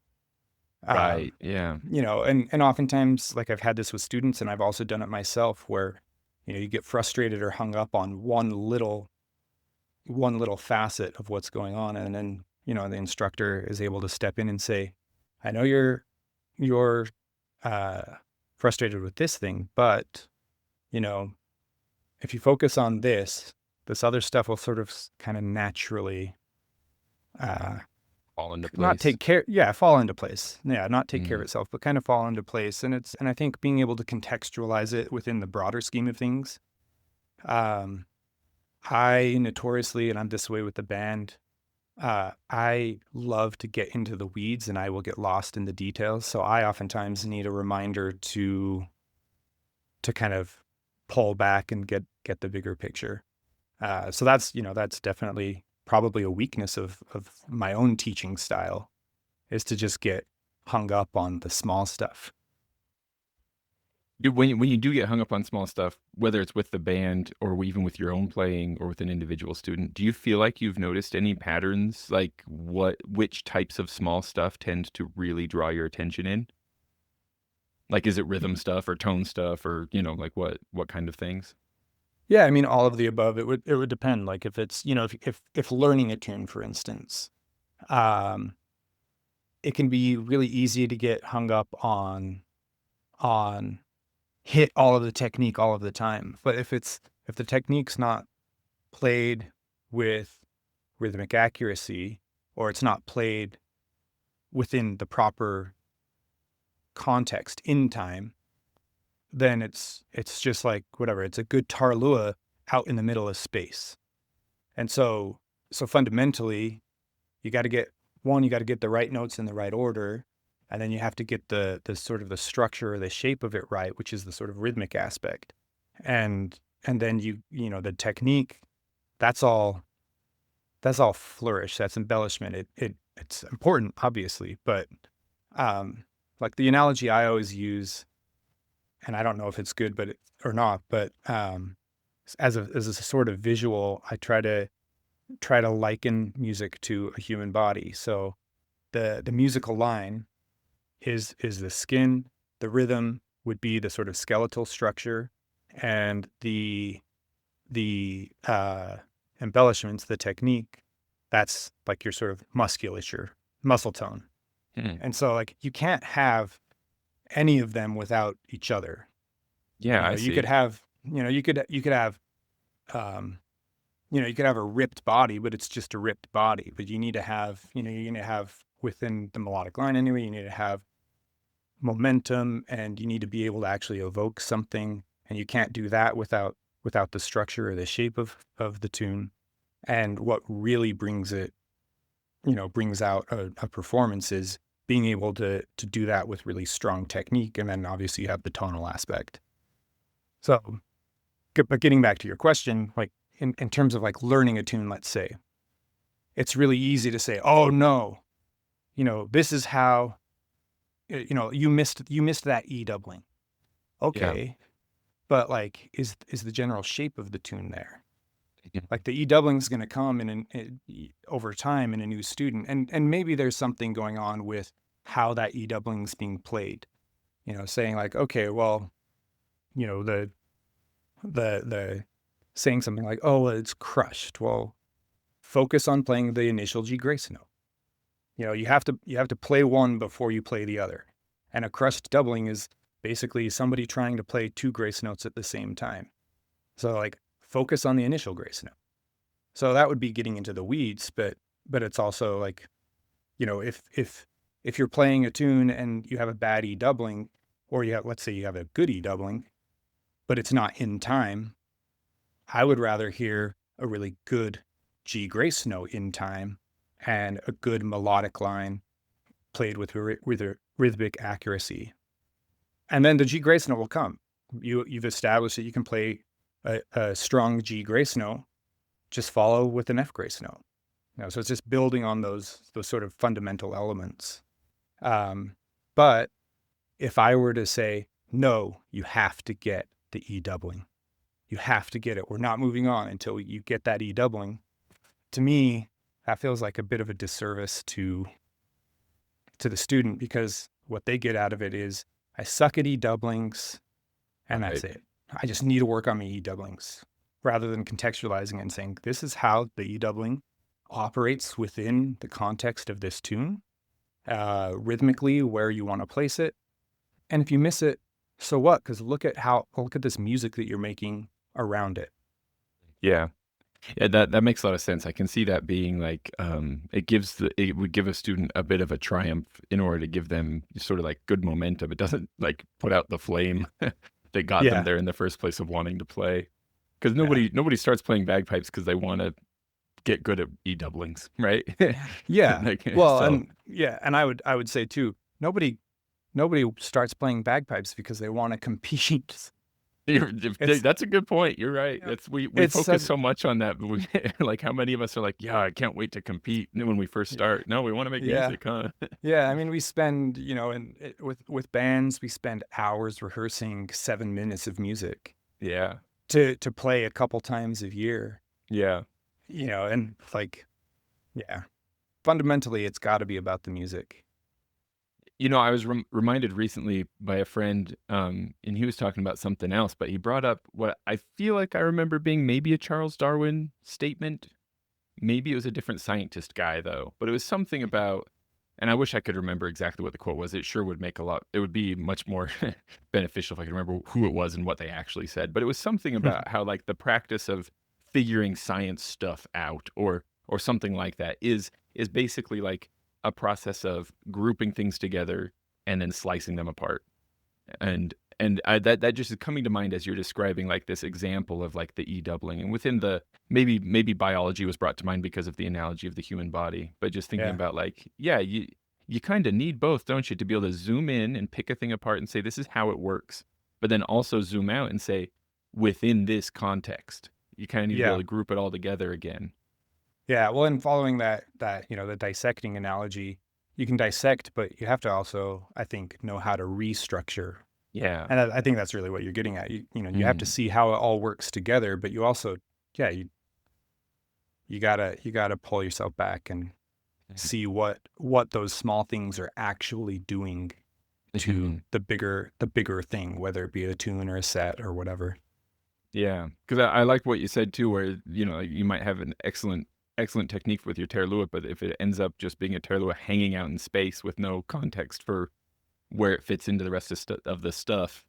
Right. Yeah. And oftentimes, like I've had this with students, and I've also done it myself, where, you get frustrated or hung up on one little facet of what's going on. And then, the instructor is able to step in and say, I know you're uh, frustrated with this thing, but, you know, if you focus on this other stuff will sort of kind of naturally, uh, Fall into not place. take care. Yeah. Fall into place. Yeah. Not take care of Mm. itself, but kind of fall into place. And I think being able to contextualize it within the broader scheme of things. Um, I notoriously, and I'm this way with the band, I love to get into the weeds and I will get lost in the details. So I oftentimes need a reminder to kind of pull back and get the bigger picture. So that's definitely probably a weakness of my own teaching style, is to just get hung up on the small stuff. When you do get hung up on small stuff, whether it's with the band or even with your own playing or with an individual student, do you feel like you've noticed any patterns, like which types of small stuff tend to really draw your attention in? Like, is it rhythm stuff or tone stuff or, like what kind of things? Yeah, I mean, all of the above. It would depend. Like if it's, if learning a tune, for instance, um, it can be really easy to get hung up on hit all of the technique all of the time. But if the technique's not played with rhythmic accuracy, or it's not played within the proper context in time, then it's just like whatever. It's a good tarlua out in the middle of space. And so fundamentally, you got to get the right notes in the right order, and then you have to get the sort of the structure or the shape of it right, which is the sort of rhythmic aspect. And then the technique, that's all flourish, that's embellishment. It's important, obviously, but um like the analogy I always use, and I don't know if it's good or not, but as a sort of visual, I try to liken music to a human body. So the musical line is the skin, the rhythm would be the sort of skeletal structure, and the embellishments, the technique, that's like your sort of musculature, muscle tone. Hmm. And so like you can't have any of them without each other. Yeah, I You could see. have, you could have um you could have a ripped body, but it's just a ripped body. But you need to have, you need to have within the melodic line anyway, you need to have momentum, and you need to be able to actually evoke something. And you can't do that without the structure or the shape of the tune. And what really brings out a performance is being able to do that with really strong technique. And then obviously you have the tonal aspect. So, but getting back to your question, like in terms of like learning a tune, let's say, it's really easy to say, oh no, this is how, you missed that E doubling. Yeah. Okay. But like, is the general shape of the tune there? Yeah. Like the E doubling is going to come over time in a new student, and maybe there's something going on with how that E doubling is being played. Saying like, okay, well, the saying something like, oh, well, it's crushed. Well, focus on playing the initial G grace note. You have to play one before you play the other, and a crushed doubling is basically somebody trying to play two grace notes at the same time. So like, focus on the initial grace note. So that would be getting into the weeds, but it's also like, if you're playing a tune and you have a bad E doubling, or let's say you have a good E doubling, but it's not in time, I would rather hear a really good G grace note in time and a good melodic line played with a rhythmic accuracy. And then the G grace note will come. You've established that you can play a strong G grace note, just follow with an F grace note. So it's just building on those sort of fundamental elements. But if I were to say, no, you have to get the E doubling. You have to get it. We're not moving on until you get that E doubling. To me, that feels like a bit of a disservice to the student, because what they get out of it is, I suck at E doublings and that's it. I just need to work on my E doublings, rather than contextualizing and saying, this is how the E doubling operates within the context of this tune, rhythmically, where you want to place it. And if you miss it, so what? Because look at this music that you're making around it. Yeah. Yeah, that makes a lot of sense. I can see that being like, it would give a student a bit of a triumph in order to give them sort of like good momentum. It doesn't like put out the flame that got them there in the first place of wanting to play. Because nobody starts playing bagpipes because they want to get good at E doublings, right? Yeah. Like, well, so. and I would say too, nobody starts playing bagpipes because they want to compete. That's a good point. You're right. We focus so much on that. But like, how many of us are like, yeah, I can't wait to compete when we first start. No, we want to make music, huh? Yeah, I mean, we spend, with bands, we spend hours rehearsing 7 minutes of music. Yeah. To play a couple times a year. Yeah. And like, yeah, fundamentally, it's got to be about the music. I was reminded recently by a friend, and he was talking about something else, but he brought up what I feel like I remember being maybe a Charles Darwin statement. Maybe it was a different scientist guy, though, but it was something about, and I wish I could remember exactly what the quote was. It sure would it would be much more beneficial if I could remember who it was and what they actually said. But it was something about how like the practice of figuring science stuff out or something like that is basically like a process of grouping things together and then slicing them apart. And that just is coming to mind as you're describing like this example of like the E doubling, and within the maybe biology was brought to mind because of the analogy of the human body, but just thinking about like, yeah, you kind of need both, don't you, to be able to zoom in and pick a thing apart and say, this is how it works, but then also zoom out and say, within this context, you kind of need to be able to group it all together again. Yeah, well, and following that, the dissecting analogy, you can dissect, but you have to also, I think, know how to restructure. Yeah. And I think that's really what you're getting at. You have to see how it all works together, but you also, you gotta pull yourself back and see what those small things are actually doing to the bigger thing, whether it be a tune or a set or whatever. Yeah, because I like what you said too, where you might have an excellent technique with your terlua, but if it ends up just being a terlua hanging out in space with no context for where it fits into the rest of the stuff,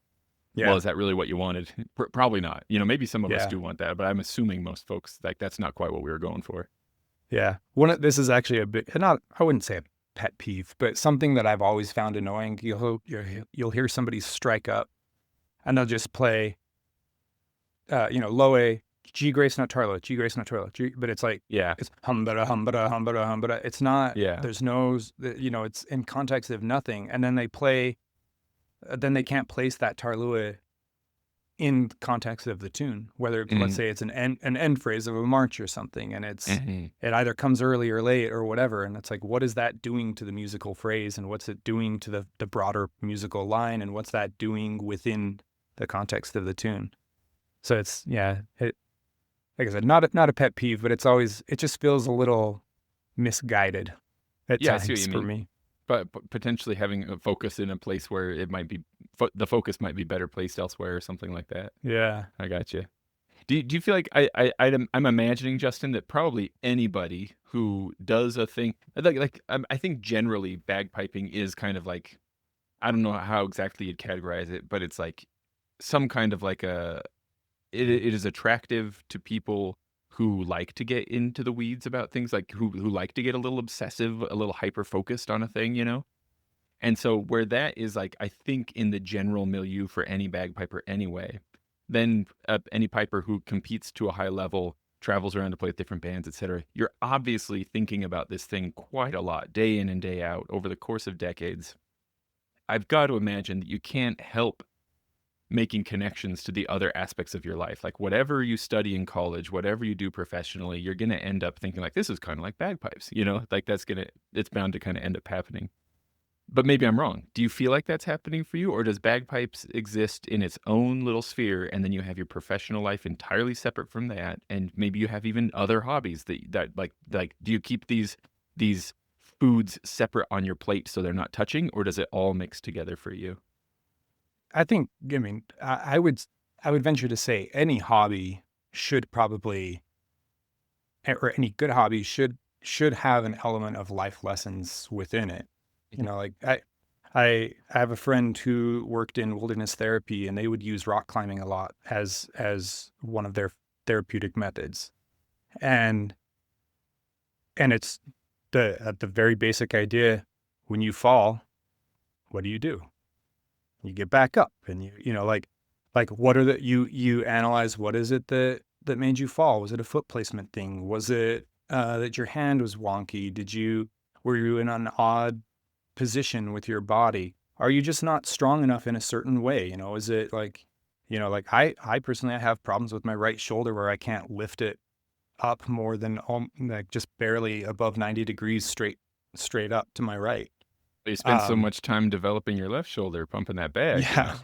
well, is that really what you wanted? Probably not. Maybe some of us do want that, but I'm assuming most folks, like, that's not quite what we were going for. Yeah. This is actually a bit, I wouldn't say a pet peeve, but something that I've always found annoying. You'll hear somebody strike up and they'll just play, low A, G grace not tarla, G grace not tarla, but it's like, it's humbada, humbada, humbada, humbada. It's not, there's no, it's in context of nothing. And then they play, then they can't place that tarlua in context of the tune, whether let's say it's an end phrase of a march or something, and it either comes early or late or whatever. And it's like, what is that doing to the musical phrase, and what's it doing to the broader musical line, and what's that doing within the context of the tune? So it's, like I said, not a pet peeve, but it just feels a little misguided at times for me. But potentially having a focus in a place where it might be, the focus might be better placed elsewhere or something like that. Yeah. I got you. Do you feel like I'm imagining, Justin, that probably anybody who does a thing, I think generally bagpiping is kind of like, I don't know how exactly you'd categorize it, but it's like some kind of like it is attractive to people who like to get into the weeds about things, like who like to get a little obsessive, a little hyper focused on a thing, And so where that is like, I think in the general milieu for any bagpiper anyway, then any piper who competes to a high level travels around to play with different bands, etc., you're obviously thinking about this thing quite a lot, day in and day out, over the course of decades. I've got to imagine that you can't help making connections to the other aspects of your life. Like whatever you study in college, whatever you do professionally, you're going to end up thinking like, this is kind of like bagpipes, like it's bound to kind of end up happening. But maybe I'm wrong. Do you feel like that's happening for you? Or does bagpipes exist in its own little sphere and then you have your professional life entirely separate from that? And maybe you have even other hobbies that like, do you keep these foods separate on your plate so they're not touching, or does it all mix together for you? I think, I mean, I would venture to say any hobby should probably, or any good hobby should have an element of life lessons within it. Like I have a friend who worked in wilderness therapy, and they would use rock climbing a lot as one of their therapeutic methods. And it's at the very basic idea, when you fall, what do? You get back up, and like what are you analyze what is it that made you fall? Was it a foot placement thing? Was it that your hand was wonky? Were you in an odd position with your body? Are you just not strong enough in a certain way? Is it like, like I personally, I have problems with my right shoulder where I can't lift it up more than like just barely above 90 degrees straight up to my right. You spend so much time developing your left shoulder, pumping that bag. Yeah.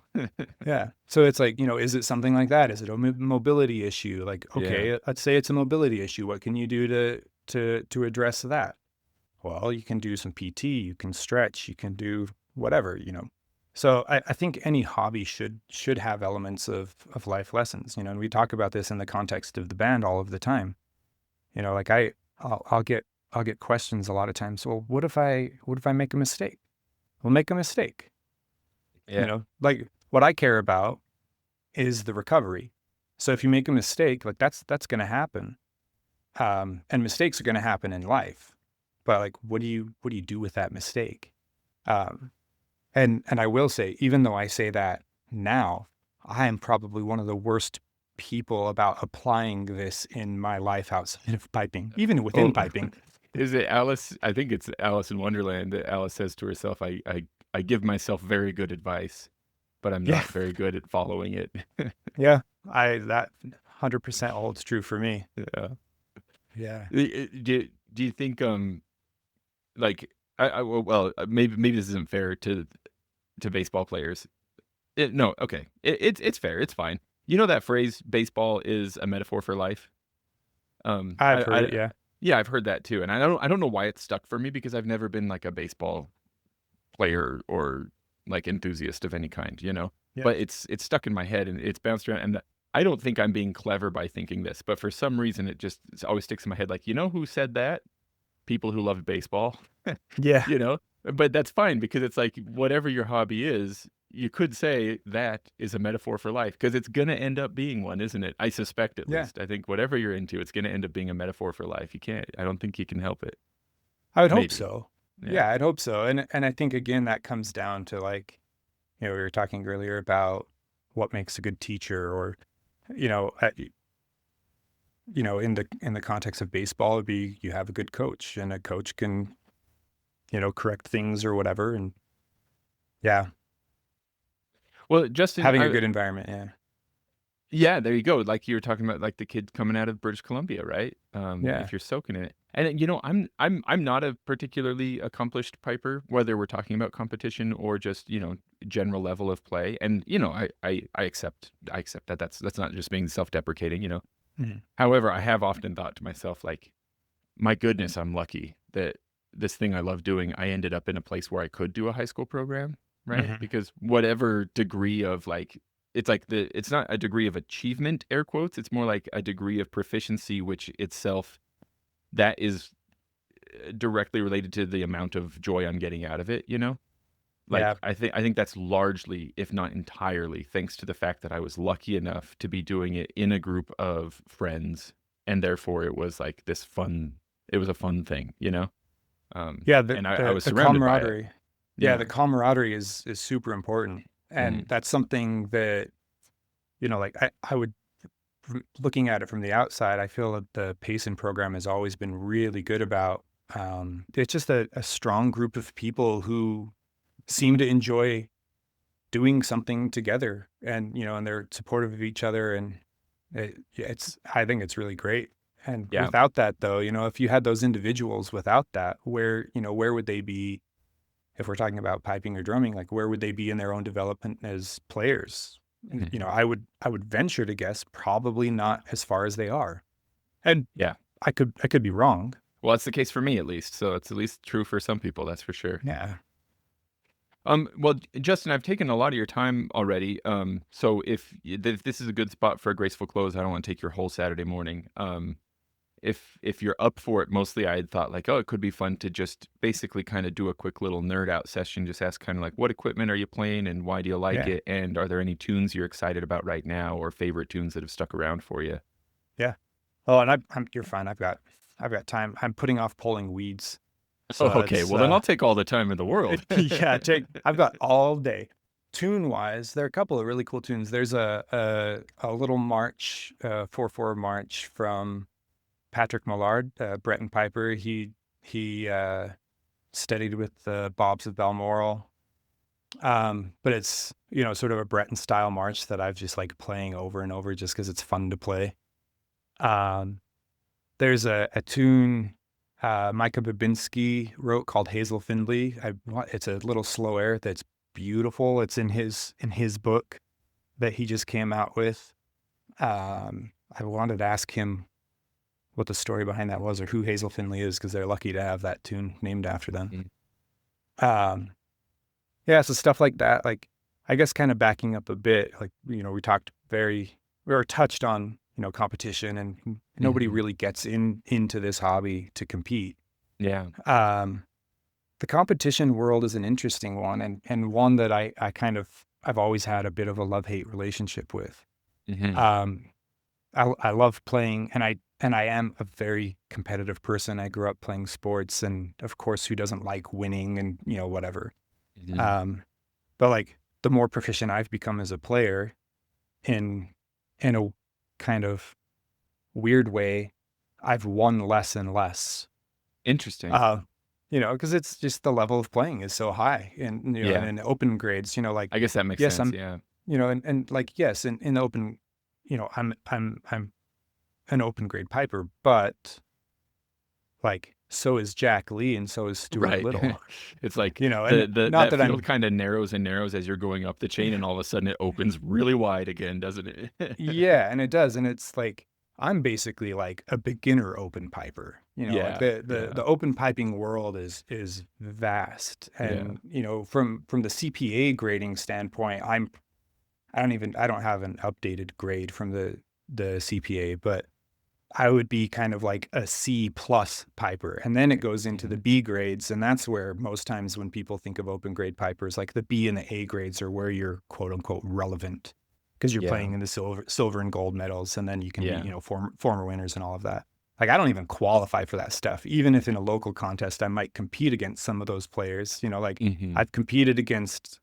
Yeah. So it's like, is it something like that? Is it a mobility issue? Like, okay, Yeah. let's say it's a mobility issue. What can you do to address that? Well, you can do some PT, you can stretch, you can do whatever, So I think any hobby should have elements of life lessons, and we talk about this in the context of the band all of the time. Like I'll get questions a lot of times. Well, what if I make a mistake? We'll make a mistake. Yeah. Like what I care about is the recovery. So if you make a mistake, like that's going to happen. And mistakes are going to happen in life. But like, what do you do with that mistake? And I will say, even though I say that now, I am probably one of the worst people about applying this in my life outside of piping, even within piping. Is it Alice? I think it's Alice in Wonderland that Alice says to herself, I give myself very good advice, but I'm not very good at following it. Yeah. That 100% holds true for me. Yeah. Yeah. Do you think, like, well, maybe this isn't fair to baseball players. No, okay. It's fair. It's fine. You know that phrase, baseball is a metaphor for life? I've heard it, yeah. Yeah, I've heard that too. And I don't know why it's stuck for me, because I've never been like a baseball player or like enthusiast of any kind, Yeah. But it's stuck in my head and it's bounced around. And I don't think I'm being clever by thinking this, but for some reason it always sticks in my head. Like, who said that? People who loved baseball. Yeah. But that's fine, because it's like, whatever your hobby is, you could say that is a metaphor for life, because it's going to end up being one, isn't it? I suspect, at least. I think whatever you're into, it's going to end up being a metaphor for life. I don't think you can help it. I would hope so. Yeah, I'd hope so. And I think, again, that comes down to, like, we were talking earlier about what makes a good teacher, or, in the context of baseball, it'd be, you have a good coach, and a coach can, correct things or whatever. And yeah. Well, Justin, having a good environment. Yeah. Yeah, there you go. Like you were talking about, like the kid coming out of British Columbia, right? Yeah. If you're soaking in it, and I'm not a particularly accomplished piper, whether we're talking about competition or just general level of play. And I accept that that's not just being self-deprecating. Mm-hmm. However, I have often thought to myself, like, my goodness, I'm lucky that this thing I love doing, I ended up in a place where I could do a high school program, right? Mm-hmm. Because whatever degree of, like, it's not a degree of achievement, air quotes, it's more like a degree of proficiency, which itself, that is directly related to the amount of joy I'm getting out of it, Like, Yeah. I think that's largely, if not entirely, thanks to the fact that I was lucky enough to be doing it in a group of friends, and therefore it was like this fun. It was a fun thing, Yeah. and I was The surrounded by it. camaraderie. Yeah. The camaraderie is super important. And Mhm. that's something that, like I would looking at it from the outside, I feel that the Payson program has always been really good about, it's just a strong group of people who seem to enjoy doing something together, and, and they're supportive of each other. And I think it's really great. And Yeah. without that though, if you had those individuals without that, where would they be? If we're talking about piping or drumming, like where would they be in their own development as players? And, I would venture to guess probably not as far as they are. And Yeah. I could be wrong. Well, that's the case for me at least. So it's at least true for some people, that's for sure. Yeah. Well, Justin, I've taken a lot of your time already. So if this is a good spot for a graceful close, I don't want to take your whole Saturday morning. If you're up for it, mostly I had thought like, oh, it could be fun to just basically kind of do a quick little nerd out session. Just ask kind of like, what equipment are you playing and why do you like it? And are there any tunes you're excited about right now or favorite tunes that have stuck around for you? Yeah. Oh, and you're fine. I've got time. I'm putting off pulling weeds. So okay. Well, then I'll take all the time in the world. Yeah. I've got all day. Tune wise, there are a couple of really cool tunes. There's a little march, 4/4 march from Patrick Millard, Breton piper. He studied with the Bobs of Balmoral. But it's, sort of a Breton style march that I've just like playing over and over just because it's fun to play. There's a tune Micah Babinski wrote called Hazel Findlay. It's a little slow air that's beautiful. It's in his book that he just came out with. I wanted to ask him what the story behind that was or who Hazel Findlay is, because they're lucky to have that tune named after them. Yeah, so stuff like that. Like, I guess kind of backing up a bit, like, we were touched on, competition, and nobody really gets into this hobby to compete. Yeah. The competition world is an interesting one, and one that I've always had a bit of a love-hate relationship with. I love playing, and I am a very competitive person. I grew up playing sports, and of course, who doesn't like winning and, whatever. But like the more proficient I've become as a player in a kind of weird way, I've won less and less. Interesting. Because it's just the level of playing is so high, and and in open grades, like, I guess that makes yes, sense. Yeah. And like, yes, in the open, I'm an open grade piper, but like, so is Jack Lee and so is Stuart Little. It's like, and not that field kind of narrows and narrows as you're going up the chain, and all of a sudden it opens really wide again, doesn't it? Yeah, and it does. And it's like, I'm basically like a beginner open piper. Like the open piping world is vast. And, from the CPA grading standpoint, I don't have an updated grade from the CPA, but I would be kind of like a C+ piper. And then it goes into the B grades. And that's where most times when people think of open grade pipers, like the B and the A grades are where you're quote unquote relevant, because you're playing in the silver and gold medals. And then you can be, former winners and all of that. Like, I don't even qualify for that stuff. Even if in a local contest, I might compete against some of those players, I've competed against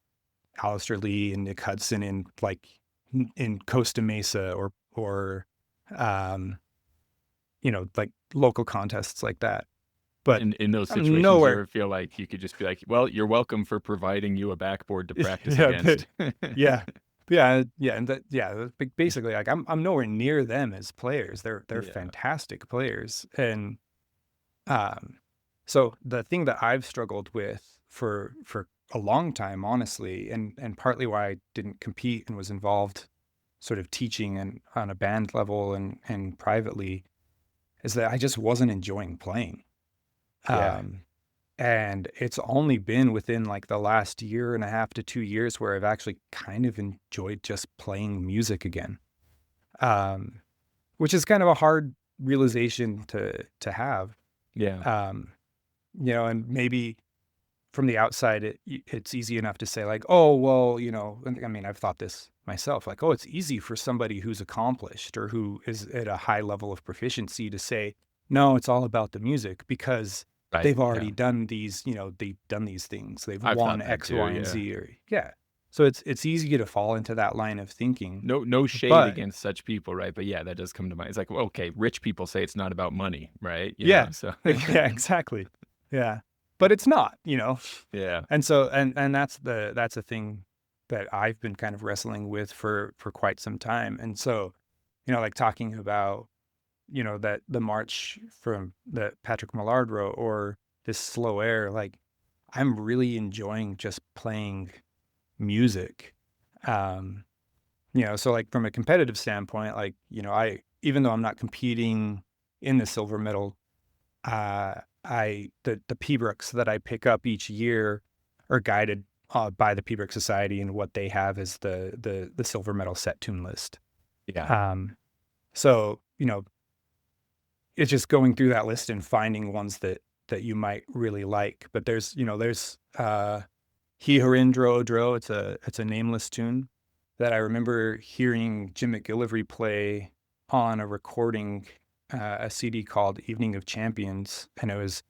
Alistair Lee and Nick Hudson in Costa Mesa or like local contests like that. But in those situations, you ever feel like you could just be like, well, you're welcome for providing you a backboard to practice against. Basically, like, I'm nowhere near them as players. They're fantastic players. And so the thing that I've struggled with for a long time, honestly, and partly why I didn't compete and was involved sort of teaching and on a band level and privately, is that I just wasn't enjoying playing. And it's only been within like the last 1.5 to 2 years where I've actually kind of enjoyed just playing music again. Which is kind of a hard realization to have. And maybe from the outside, it's easy enough to say like, oh, well, I mean, I've thought this myself, like, oh, it's easy for somebody who's accomplished or who is at a high level of proficiency to say, no, it's all about the music, because they've already done these, they've done these things. Thi've won X, Y, and Z. So it's easy to fall into that line of thinking. No shade But against such people, right? But yeah, that does come to mind. It's like, well, okay, rich people say it's not about money, right? yeah, So yeah, exactly. Yeah. But it's not, you know. yeah. And so and that's a thing that I've been kind of wrestling with for quite some time. And so, like talking about, that the march from that Patrick Millard wrote, or this slow air, like I'm really enjoying just playing music. Um, so like from a competitive standpoint, like, I, even though I'm not competing in the silver medal, the Peabrooks that I pick up each year are guided by the Peabrook Society, and what they have is the silver medal set tune list. Yeah. Um, so, it's just going through that list and finding ones that you might really like. But there's He Harin Dro Dro. It's a nameless tune that I remember hearing Jim McGillivray play on a recording, a CD called Evening of Champions, and it was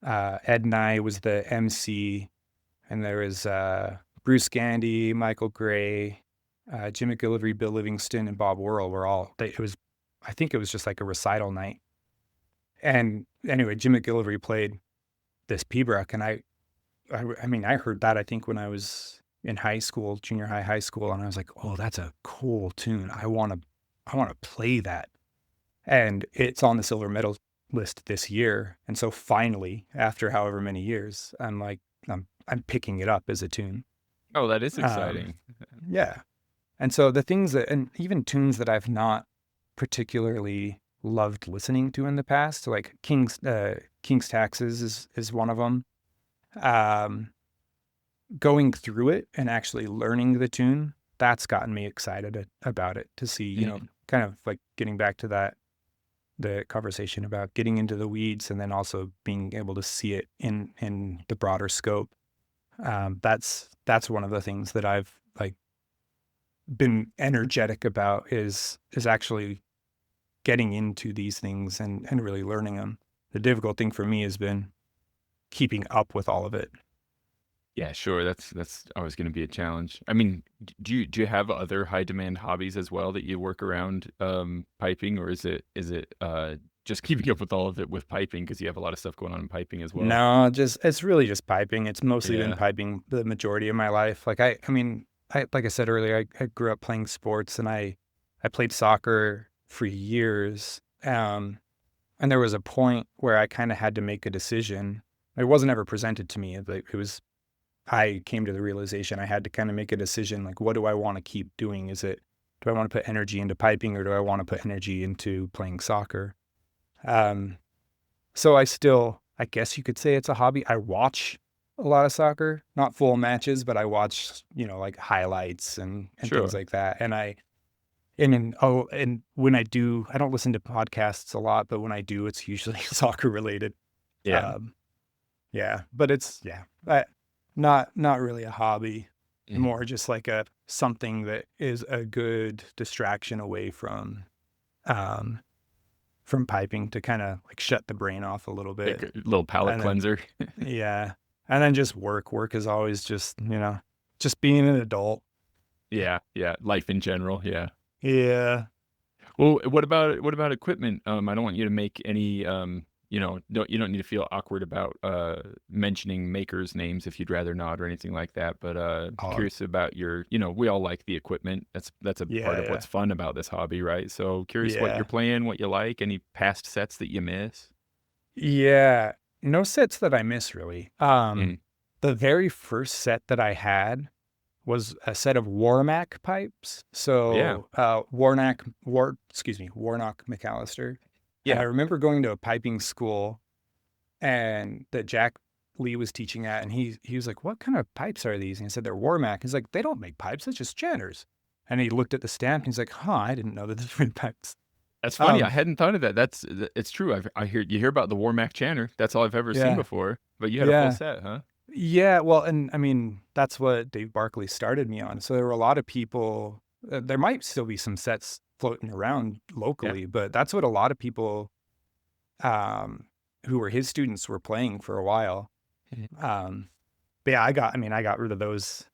Ed and I was the MC, and there was Bruce Gandy, Michael Gray, Jim McGillivray, Bill Livingston, and Bob Worrell were all. I think it was just like a recital night. And anyway, Jim McGillivray played this Pibroch, and I mean, I heard that, I think, when I was in high school, junior high school, and I was like, oh, that's a cool tune. I want to play that. And it's on the silver medal list this year. And so finally, after however many years, I'm like, I'm picking it up as a tune. Oh, that is Um, exciting. yeah. And so the things and even tunes that I've not particularly loved listening to in the past, like King's Taxes is one of them. Um, Going through it and actually learning the tune, that's gotten me excited about it, to see, Mhm. kind of like getting back to the conversation about getting into the weeds, and then also being able to see it in the broader scope. That's one of the things that I've like been energetic about, is actually getting into these things and really learning them. The difficult thing for me has been keeping up with all of it. Yeah, sure. That's always going to be a challenge. I mean, do you have other high demand hobbies as well that you work around piping, or is it just keeping up with all of it with piping because you have a lot of stuff going on in piping as well? No, it's really just piping. It's mostly been Yeah. piping the majority of my life. Like I mean, like I said earlier, I grew up playing sports, and I played soccer for years. And there was a point where I kind of had to make a decision. It wasn't ever presented to me, but I came to the realization I had to kind of make a decision. Like, what do I want to keep doing? Do I want to put energy into piping, or do I want to put energy into playing soccer? Um, so I guess you could say it's a hobby. I watch a lot of soccer, not full matches, but I watch, like highlights and things Sure. like that. And when I do, I don't listen to podcasts a lot, but when I do, it's usually soccer related. Yeah. Um, yeah, but not really a hobby, Mhm. more just like something that is a good distraction away um, from piping, to kind of like shut the brain off a little Like bit. a little palate And then, cleanser. yeah. And then just work. Work is always just, just being an adult. Yeah, yeah. Life in general. Yeah. Yeah. Well, what about equipment? I don't want you to make any you don't need to feel awkward about mentioning makers' names if you'd rather not or anything like that. But Oh, curious about we all like the equipment. That's a part yeah, of yeah. what's fun about this hobby, right? So curious what you're Yeah. playing, what you like, any past sets that you miss. Yeah. No sets that I miss, really. Mm. The very first set that I had was a set of Warmack pipes. Yeah. So, Warnock McAllister. And I Yeah. remember going to a piping school, and that Jack Lee was teaching at, and he was like, "What kind of pipes are these?" And I said, "They're Warmack." He's like, "They don't make pipes, it's just chanters." And he looked at the stamp, and he's like, "Huh, I didn't know that this were pipes." That's funny. I Um, hadn't thought of that. It's true. You hear about the Warmack Chanter. That's all I've ever seen yeah, before. But you had a full yeah. set, huh? Yeah, well, and I mean, that's what Dave Barkley started me on. So there were a lot of people, there might still be some sets floating around Yeah. locally, but that's what a lot of people, um, who were his students, were playing for a while. Mhm. Um, but yeah, I got rid of those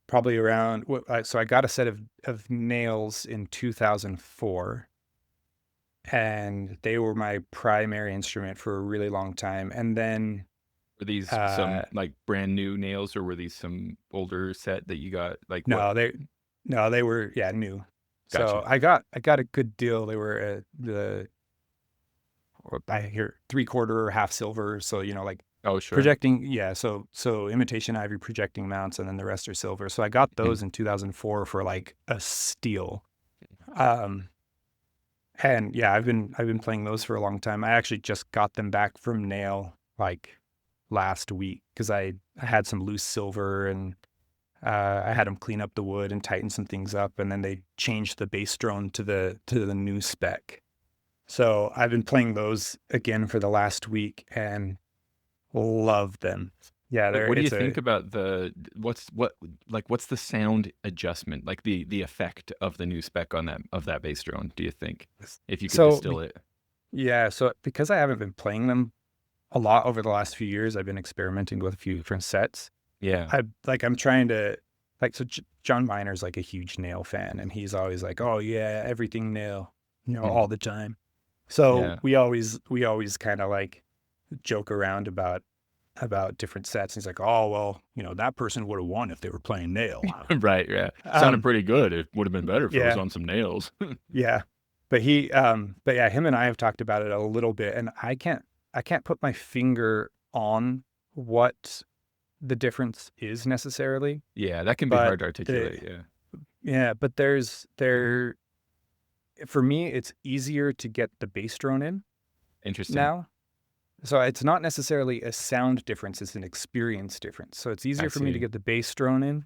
probably around. So I got a set of nails in 2004, and they were my primary instrument for a really long time. And then, Were these uh, some like brand new nails, or were these some older set that you got? Like what? no, they were, yeah, new. So Gotcha. I got a good deal. They were I hear 3/4 or half silver. So, like Oh, sure. projecting. Yeah. So imitation ivory projecting mounts, and then the rest are silver. So I got Mm. those in 2004 for like a steal. Um, and yeah, I've been playing those for a long time. I actually just got them back from nail like last week because I had some loose silver, and I had them clean up the wood and tighten some things up, and then they changed the bass drone to the new spec. So I've been playing those again for the last week and love them. Yeah, What do you it's think a about what's the sound adjustment, like the effect of the new spec on that bass drone? Do you think, if you could so distill it? yeah, so because I haven't been playing them a lot over the last few years, I've been experimenting with a few different sets. Yeah. I'm trying to John Miner's like a huge nail fan, and he's always like, "Oh yeah, everything nail, Mm. all the time." So Yeah. we always kind of like joke around about different sets. He's like, "Oh well, that person would have won if they were playing nail." Right. Yeah. Sounded Um, pretty good. It would have been better if it was yeah, on some nails. yeah, but yeah, him and I have talked about it a little bit, and I can't put my finger on what the difference is necessarily, Yeah, that can be but hard to the articulate. Yeah. yeah, but for me, it's easier to get the bass drone in Interesting. now. So it's not necessarily a sound difference, it's an experience difference. So it's I easier for me to see. get the bass drone in.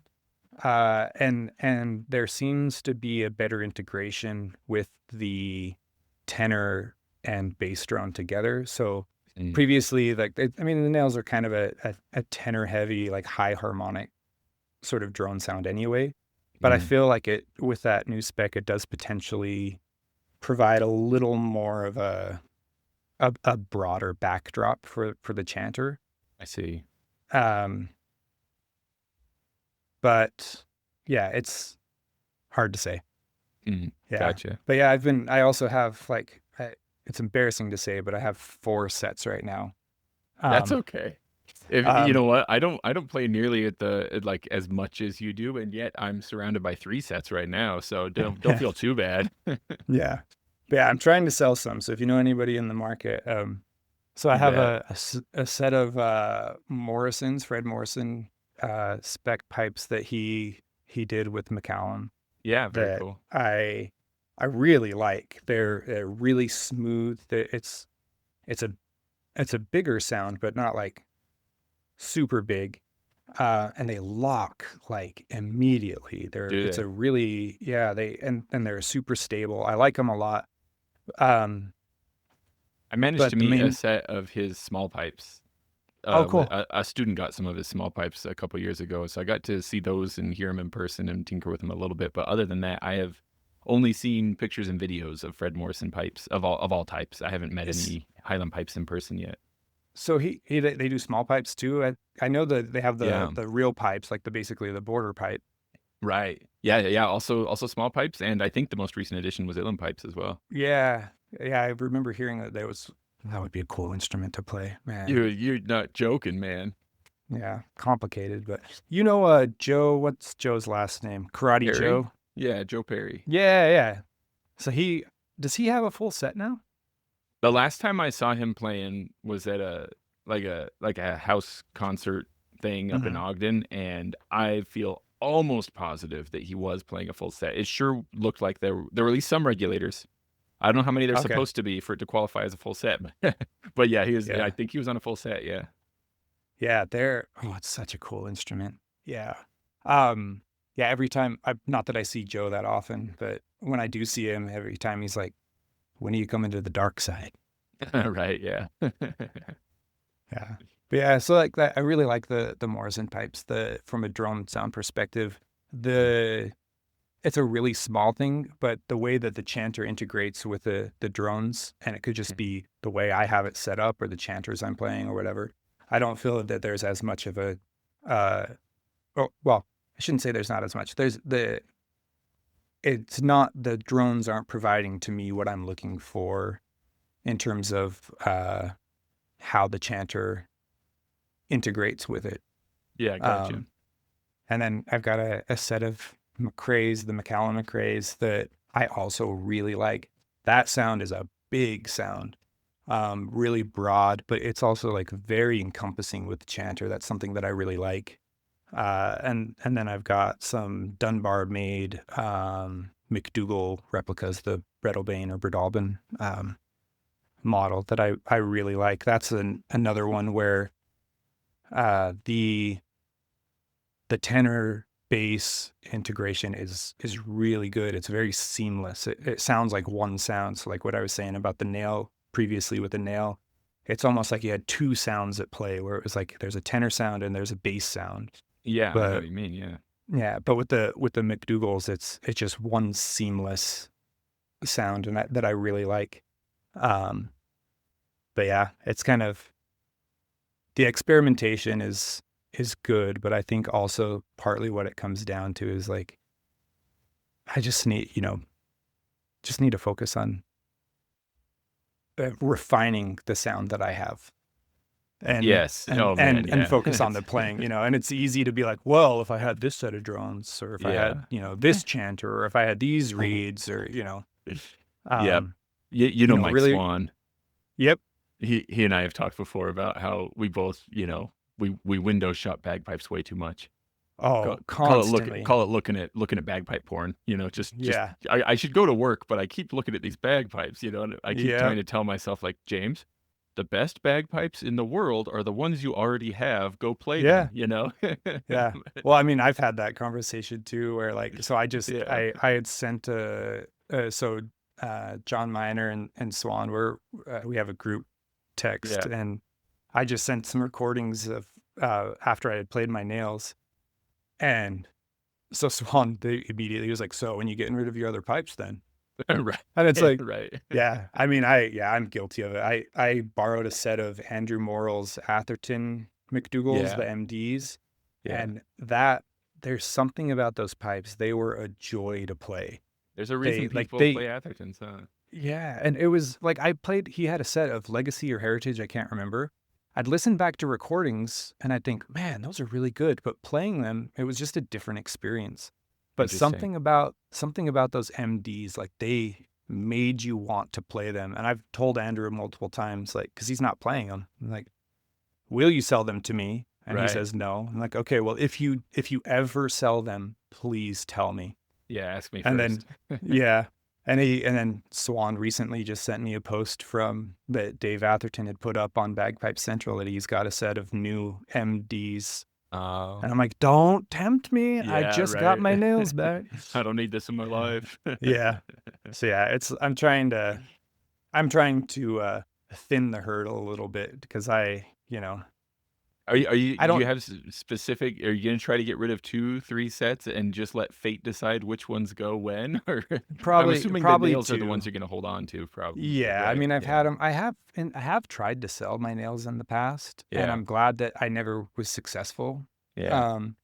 And there seems to be a better integration with the tenor and bass drone together. So Mm. previously, like, I mean, the nails are kind of a tenor heavy, like high harmonic sort of drone sound anyway. But I Mm. feel like it, with that new spec, it does potentially provide a little more of a broader backdrop for the chanter. I see. Um, but yeah, it's hard to say. Mm. Yeah. Gotcha. But yeah, I also have like, it's embarrassing to say, but I have 4 sets right now. That's Um, okay. If you um, know what, I don't play nearly like as much as you do, and yet I'm surrounded by 3 sets right now, so don't feel too bad. yeah. But yeah, I'm trying to sell some. So if you know anybody in the market, so I You have bet. a set of Fred Morrison spec pipes that he did with McCallum Yeah, very that cool. I really like. They're really smooth. It's a it's a bigger sound, but not like super big. And they lock like immediately. Do It's a they? really, yeah, and they're super stable. I like them a lot. Um, I managed but to the meet a main, set of his small pipes. oh, With cool. a student got some of his small pipes a couple years ago, so I got to see those and hear him in person and tinker with them a little bit. But other than that, I have only seen pictures and videos of Fred Morrison pipes of all types. I haven't met It's any Highland pipes in person yet. so they do small pipes too. I know that they have Yeah. the real pipes, like basically the border pipe. Right. Yeah, yeah. Also small pipes, and I think the most recent addition was uilleann pipes as well. Yeah, yeah. I remember hearing that would be a cool instrument to play, man. You're not joking, man. Yeah, complicated, but Joe. What's Joe's last name? Karate Perry? Joe. Yeah, Joe Perry. Yeah, yeah. So does he have a full set now? The last time I saw him playing was at a house concert thing up in Hmm. Ogden, and I feel almost positive that he was playing a full set. It sure looked like there were at least some regulators. I don't know how many there's Okay. supposed to be for it to qualify as a full set, but yeah, he was. I Yeah. think he was on a full set. Yeah. Yeah, it's such a cool instrument. Yeah. Um, yeah, every time not that I see Joe that often, but when I do see him, every time he's like, "When are you coming to the dark side?" Right. Yeah. Yeah. But yeah, so like that, I really like the Morrison pipes, from a drone sound perspective. The It's a really small thing, but the way that the chanter integrates with the drones, and it could just be the way I have it set up or the chanters I'm playing or whatever. I don't feel that there's as much of a, uh, well, I shouldn't say there's not as much. It's not, the drones aren't providing to me what I'm looking for in terms of how the chanter integrates with it. Yeah, gotcha. And then I've got a set of McRae's, the Macallan McRae's, that I also really like. That sound is a big sound, really broad, but it's also like very encompassing with the chanter. That's something that I really like. And then I've got some Dunbar made McDougall replicas, the Breadalbane or Breadalbane model that I really like. That's another one where the tenor bass integration is really good. It's very seamless. It sounds like one sound. So like what I was saying about the nail previously with the nail, it's almost like you had two sounds at play, where it was like there's a tenor sound and there's a bass sound. Yeah, I know But what you mean. Yeah. yeah, but with the McDougalls, it's just one seamless sound, and that I really like. But yeah, it's kind of, the experimentation is good, but I think also partly what it comes down to is like, I just need to focus on refining the sound that I have. Yes. Oh man. And Yeah. focus on the playing, and it's easy to be like, well, if I had this set of drones, or if I had, Yeah. this chanter, or if I had these reeds, or, Yep. You know Mike really, Swan. yep. He and I have talked before about how we both, we window shop bagpipes way too much. Oh, constantly. Call it looking at bagpipe porn. Just Yeah. I should go to work, but I keep looking at these bagpipes. And I keep Yeah. trying to tell myself, like, James, the best bagpipes in the world are the ones you already have. Go play them. Yeah. Well, I mean, I've had that conversation too, where like, so Yeah. I had sent John Miner and Swan, we have a group text, Yeah. and I just sent some recordings of after I had played my nails, and so Swan, they immediately was like, so when you getting rid of your other pipes then? Right. And it's like, Right. yeah, I mean, I'm guilty of it. I borrowed a set of Andrew Morrell's Atherton McDougalls, the Yeah. MDs, Yeah. and there's something about those pipes. They were a joy to play. There's a reason people play Athertons, huh? Yeah, and it was like, he had a set of Legacy or Heritage, I can't remember. I'd listen back to recordings and I'd think, man, those are really good, but playing them, it was just a different experience. But Interesting. something about those MDs, like they made you want to play them. And I've told Andrew multiple times, like, because he's not playing them, I'm like, will you sell them to me? And he Right. says no. I'm like, okay, well, if you ever sell them, please tell me. Yeah, ask me And first. then yeah. And then Swan recently just sent me a post that Dave Atherton had put up on Bagpipe Central, that he's got a set of new MDs. Oh. And I'm like, don't tempt me. I Yeah, just got right. my nails back. I don't need this in my life. Yeah. So yeah, I'm trying to thin the hurdle a little bit, because Are you I do you don't have specific, are you gonna try to get rid of 2, 3 sets and just let fate decide which ones go when? Or I'm assuming the probably nails are the ones two. you're gonna hold on to, probably, Yeah, I right? mean, I've Yeah. had them. I have tried to sell my nails in the past, and Yeah. I'm glad that I never was successful. Yeah. Um,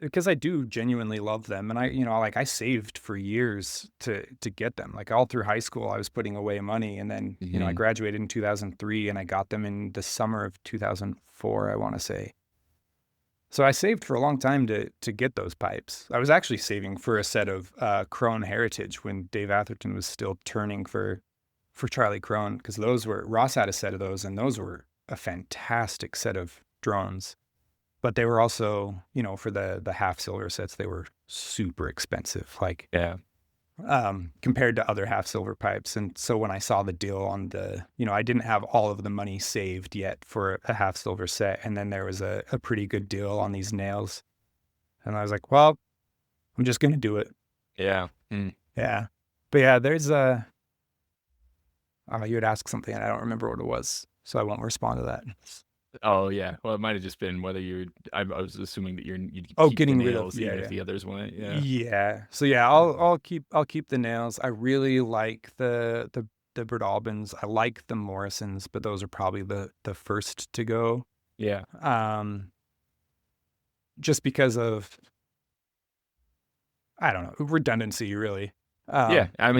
because I do genuinely love them, and I saved for years to get them. Like all through high school, I was putting away money, and then I Mhm. graduated in 2003, and I got them in the summer of 2004, I want to say. So I saved for a long time to get those pipes. I was actually saving for a set of Crone Heritage when Dave Atherton was still turning for Charlie Crone, because Ross had a set of those, and those were a fantastic set of drones. But they were also, for the half silver sets, they were super expensive, like Yeah. compared to other half silver pipes. And so when I saw the deal on I didn't have all of the money saved yet for a half silver set, and then there was a pretty good deal on these nails, and I was like, well, I'm just gonna do it. Yeah. Mm. Yeah. But yeah, there's you had asked something and I don't remember what it was, so I won't respond to that. Oh, yeah. Well, it might have just been whether I was assuming that you'd Oh, keep the getting rid of, nails even if the others went, yeah. yeah. So yeah, I'll keep the nails. I really like the Breadalbans. I like the Morrisons, but those are probably the first to go. Yeah. just because of, I don't know, redundancy, really. Yeah, they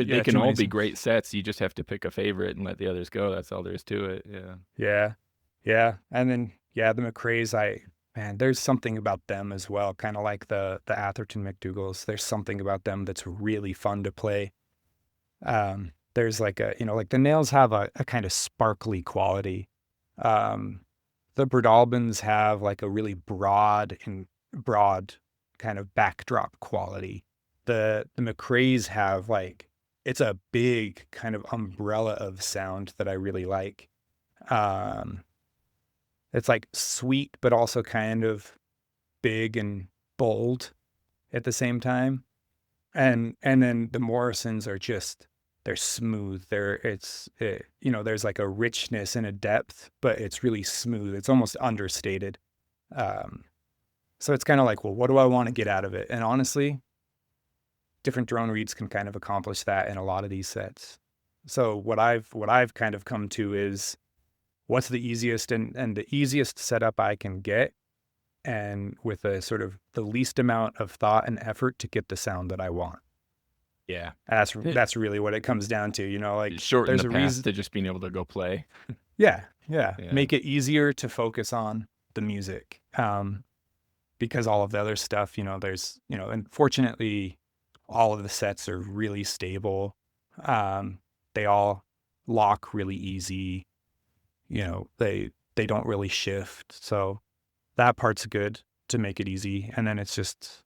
Yeah, can too all many. be great sets. You just have to pick a favorite and let the others go. That's all there is to it. Yeah. Yeah. Yeah. And then, yeah, the McRae's, man, there's something about them as well. Kind of like the Atherton McDougals. There's something about them that's really fun to play. There's like like the nails have a kind of sparkly quality. Um, the Bradalbans have like a really broad kind of backdrop quality. The McRae's have like, it's a big kind of umbrella of sound that I really like. Um, it's like sweet, but also kind of big and bold at the same time. And then the Morrisons are just, they're smooth. There's like a richness and a depth, but it's really smooth. It's almost understated. Um, so it's kind of like, well, what do I want to get out of it? And honestly, different drone reeds can kind of accomplish that in a lot of these sets. So what I've kind of come to is, what's the easiest and the easiest setup I can get, and with a sort of the least amount of thought and effort to get the sound that I want. Yeah. That's really what it comes down to, like Shorten there's the a path reason. to just being able to go play. Yeah. Yeah. Make it easier to focus on the music. Because all of the other stuff, there's, and fortunately all of the sets are really stable. They all lock really easy. They don't really shift. So that part's good to make it easy. And then it's just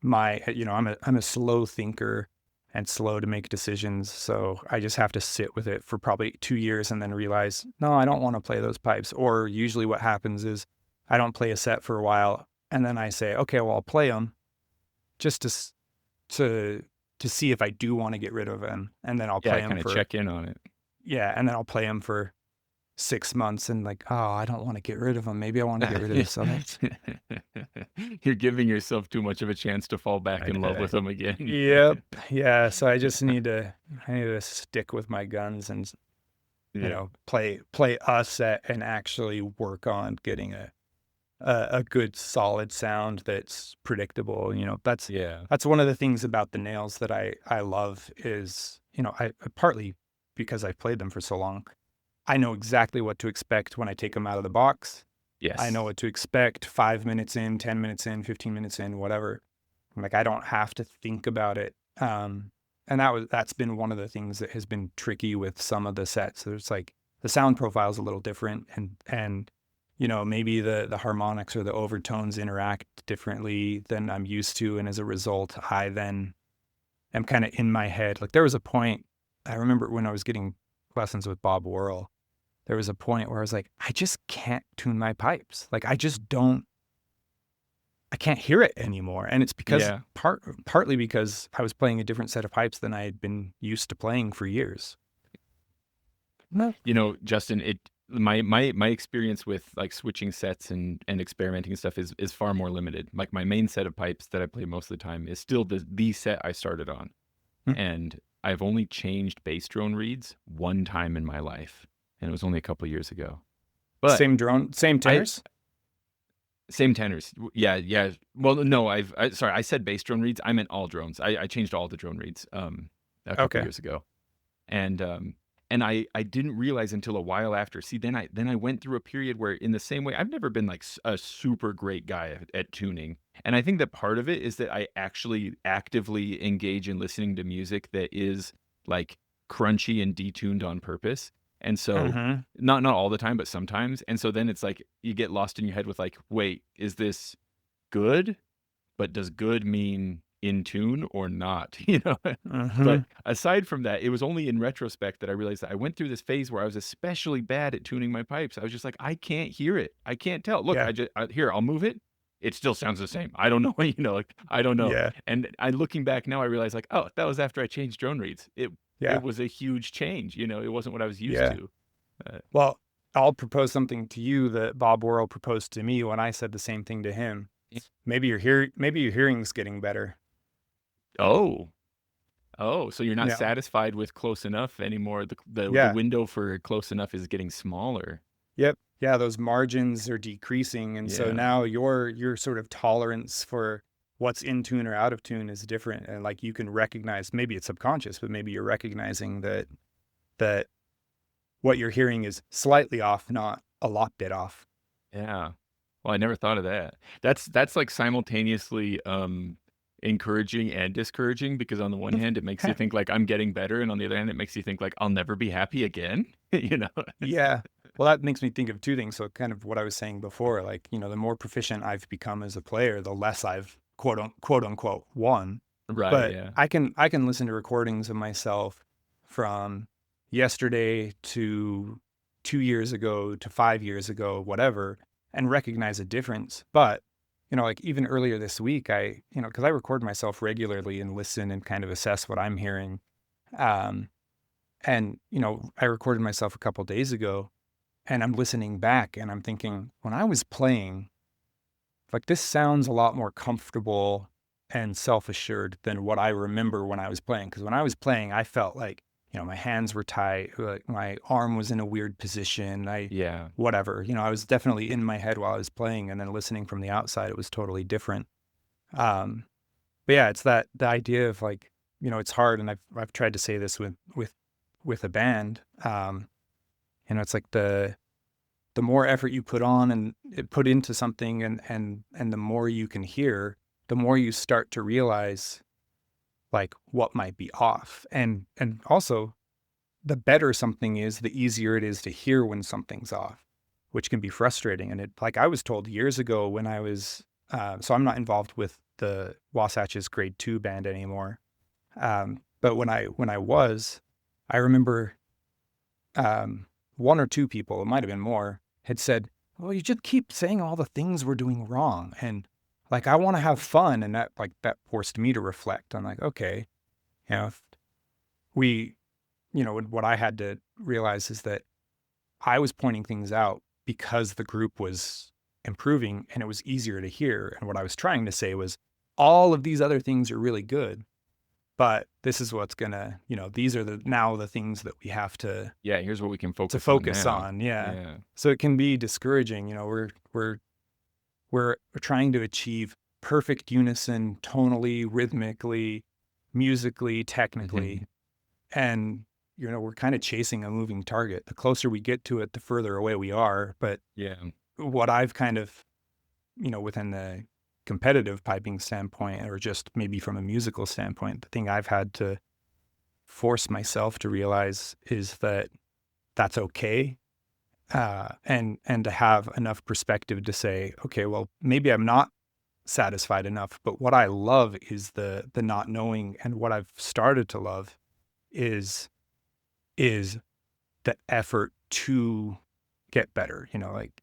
I'm a slow thinker and slow to make decisions. So I just have to sit with it for probably 2 years and then realize, no, I don't want to play those pipes. Or usually what happens is I don't play a set for a while, and then I say, okay, well, I'll play them just to see if I do want to get rid of them. And then I'll Yeah, play them kind of for, check in on it. yeah. And then I'll play them for 6 months and like, oh, I don't want to get rid of them. Maybe I want to get rid of this other. You're giving yourself too much of a chance to fall back in love with them again. Yep. Yeah. So I need to stick with my guns and, Yeah. play a set and actually work on getting a good solid sound that's predictable. Yeah. That's one of the things about the nails that I love is, I partly because I've played them for so long, I know exactly what to expect when I take them out of the box. I know Yes. what to expect 5 minutes in, 10 minutes in, 15 minutes in, whatever. Like, I don't have to think about it. And that's been one of the things that has been tricky with some of the sets. There's like the sound profile is a little different, and maybe the harmonics or the overtones interact differently than I'm used to, and as a result, I then am kind of in my head. Like, there was a point I remember when I was getting lessons with Bob Worrell. There was a point where I was like, I just can't tune my pipes. Like, I can't hear it anymore. And it's because Yeah. partly because I was playing a different set of pipes than I had been used to playing for years. No. Justin, my experience with like switching sets and experimenting and stuff is far more limited. Like my main set of pipes that I play most of the time is still the set I started on. Hmm. And I've only changed bass drone reeds one time in my life, and it was only a couple years ago. But Same drone, same tenors? same tenors. Yeah, yeah. Well, no, sorry, I said bass drone reeds. I meant all drones. I changed all the drone reeds a couple Okay. years ago. And I didn't realize until a while after. See, then I went through a period where, in the same way, I've never been like a super great guy at tuning. And I think that part of it is that I actually actively engage in listening to music that is like crunchy and detuned on purpose. And so Mm-hmm. not all the time, but sometimes. And so then it's like you get lost in your head with like, wait, is this good? But does good mean in tune or not? Mm-hmm. But aside from that, it was only in retrospect that I realized that I went through this phase where I was especially bad at tuning my pipes. I was just like, I can't hear it. I can't tell. Look, Yeah. here, I'll move it. It still sounds the same. I don't know. Like I don't know. Yeah. And looking back now, I realize like, oh, that was after I changed drone reeds. Yeah. It was a huge change. It wasn't what I was used Yeah. to. Well, I'll propose something to you that Bob Worrell proposed to me when I said the same thing to him. Maybe your hearing's getting better. Oh, so you're not Yeah. satisfied with close enough anymore. The Yeah. window for close enough is getting smaller. Yep. yeah, those margins are decreasing, and so Yeah. now your sort of tolerance for what's in tune or out of tune is different, and like you can recognize, maybe it's subconscious, but maybe you're recognizing that what you're hearing is slightly off, not a lot bit off. Yeah. Well, I never thought of that. That's, like, simultaneously, encouraging and discouraging because on the one hand, it makes you think, like, I'm getting better, and on the other hand, it makes you think, like, I'll never be happy again, you know? Yeah. Well, that makes me think of two things. So kind of what I was saying before, like, the more proficient I've become as a player, the less I've quote unquote won. Right, But yeah. I can listen to recordings of myself from yesterday to 2 years ago to 5 years ago, whatever, and recognize a difference. But, like even earlier this week, because I record myself regularly and listen and kind of assess what I'm hearing. Um, and, I recorded myself a couple days ago and I'm listening back and I'm thinking, when I was playing, like this sounds a lot more comfortable and self-assured than what I remember when I was playing. Because when I was playing, I felt like, my hands were tight, like my arm was in a weird position. Yeah. Whatever, I was definitely in my head while I was playing, and then listening from the outside, it was totally different. Um, but yeah, it's the idea of like, it's hard. And I've tried to say this with a band. It's like the more effort you put on and put into something, and the more you can hear, the more you start to realize like what might be off. And also, the better something is, the easier it is to hear when something's off, which can be frustrating. And like I was told years ago when I was so I'm not involved with the Wasatch's grade 2 band anymore. But when I was, I remember one or two people, it might have been more, had said, "Well, you just keep saying all the things we're doing wrong." And like, I want to have fun. And that forced me to reflect on like, okay, if we, what I had to realize is that I was pointing things out because the group was improving and it was easier to hear. And what I was trying to say was, all of these other things are really good, but this is what's gonna, these are now the things that we have to Yeah, here's what we can focus on focus now. on. Yeah. Yeah. So it can be discouraging. We're trying to achieve perfect unison tonally, rhythmically, musically, technically. Mhm. And, we're kind of chasing a moving target. The closer we get to it, the further away we are. But Yeah. what I've kind of, within the competitive piping standpoint, or just maybe from a musical standpoint, the thing I've had to force myself to realize is that that's okay. And to have enough perspective to say, okay, well, maybe I'm not satisfied enough, but what I love is the not knowing, and what I've started to love is the effort to get better. Like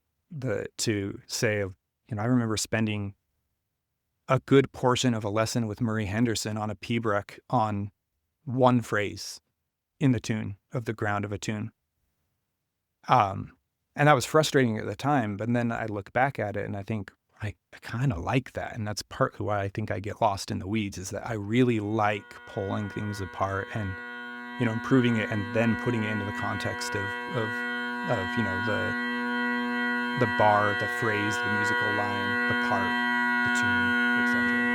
to say, I remember spending a good portion of a lesson with Murray Henderson on a pibroch on one phrase in the tune of the ground of a tune. And that was frustrating at the time, but then I look back at it and I think I kind of like that. And that's partly why I think I get lost in the weeds, is that I really like pulling things apart and, improving it and then putting it into the context of the bar, the phrase, the musical line, the part, the tune, etc.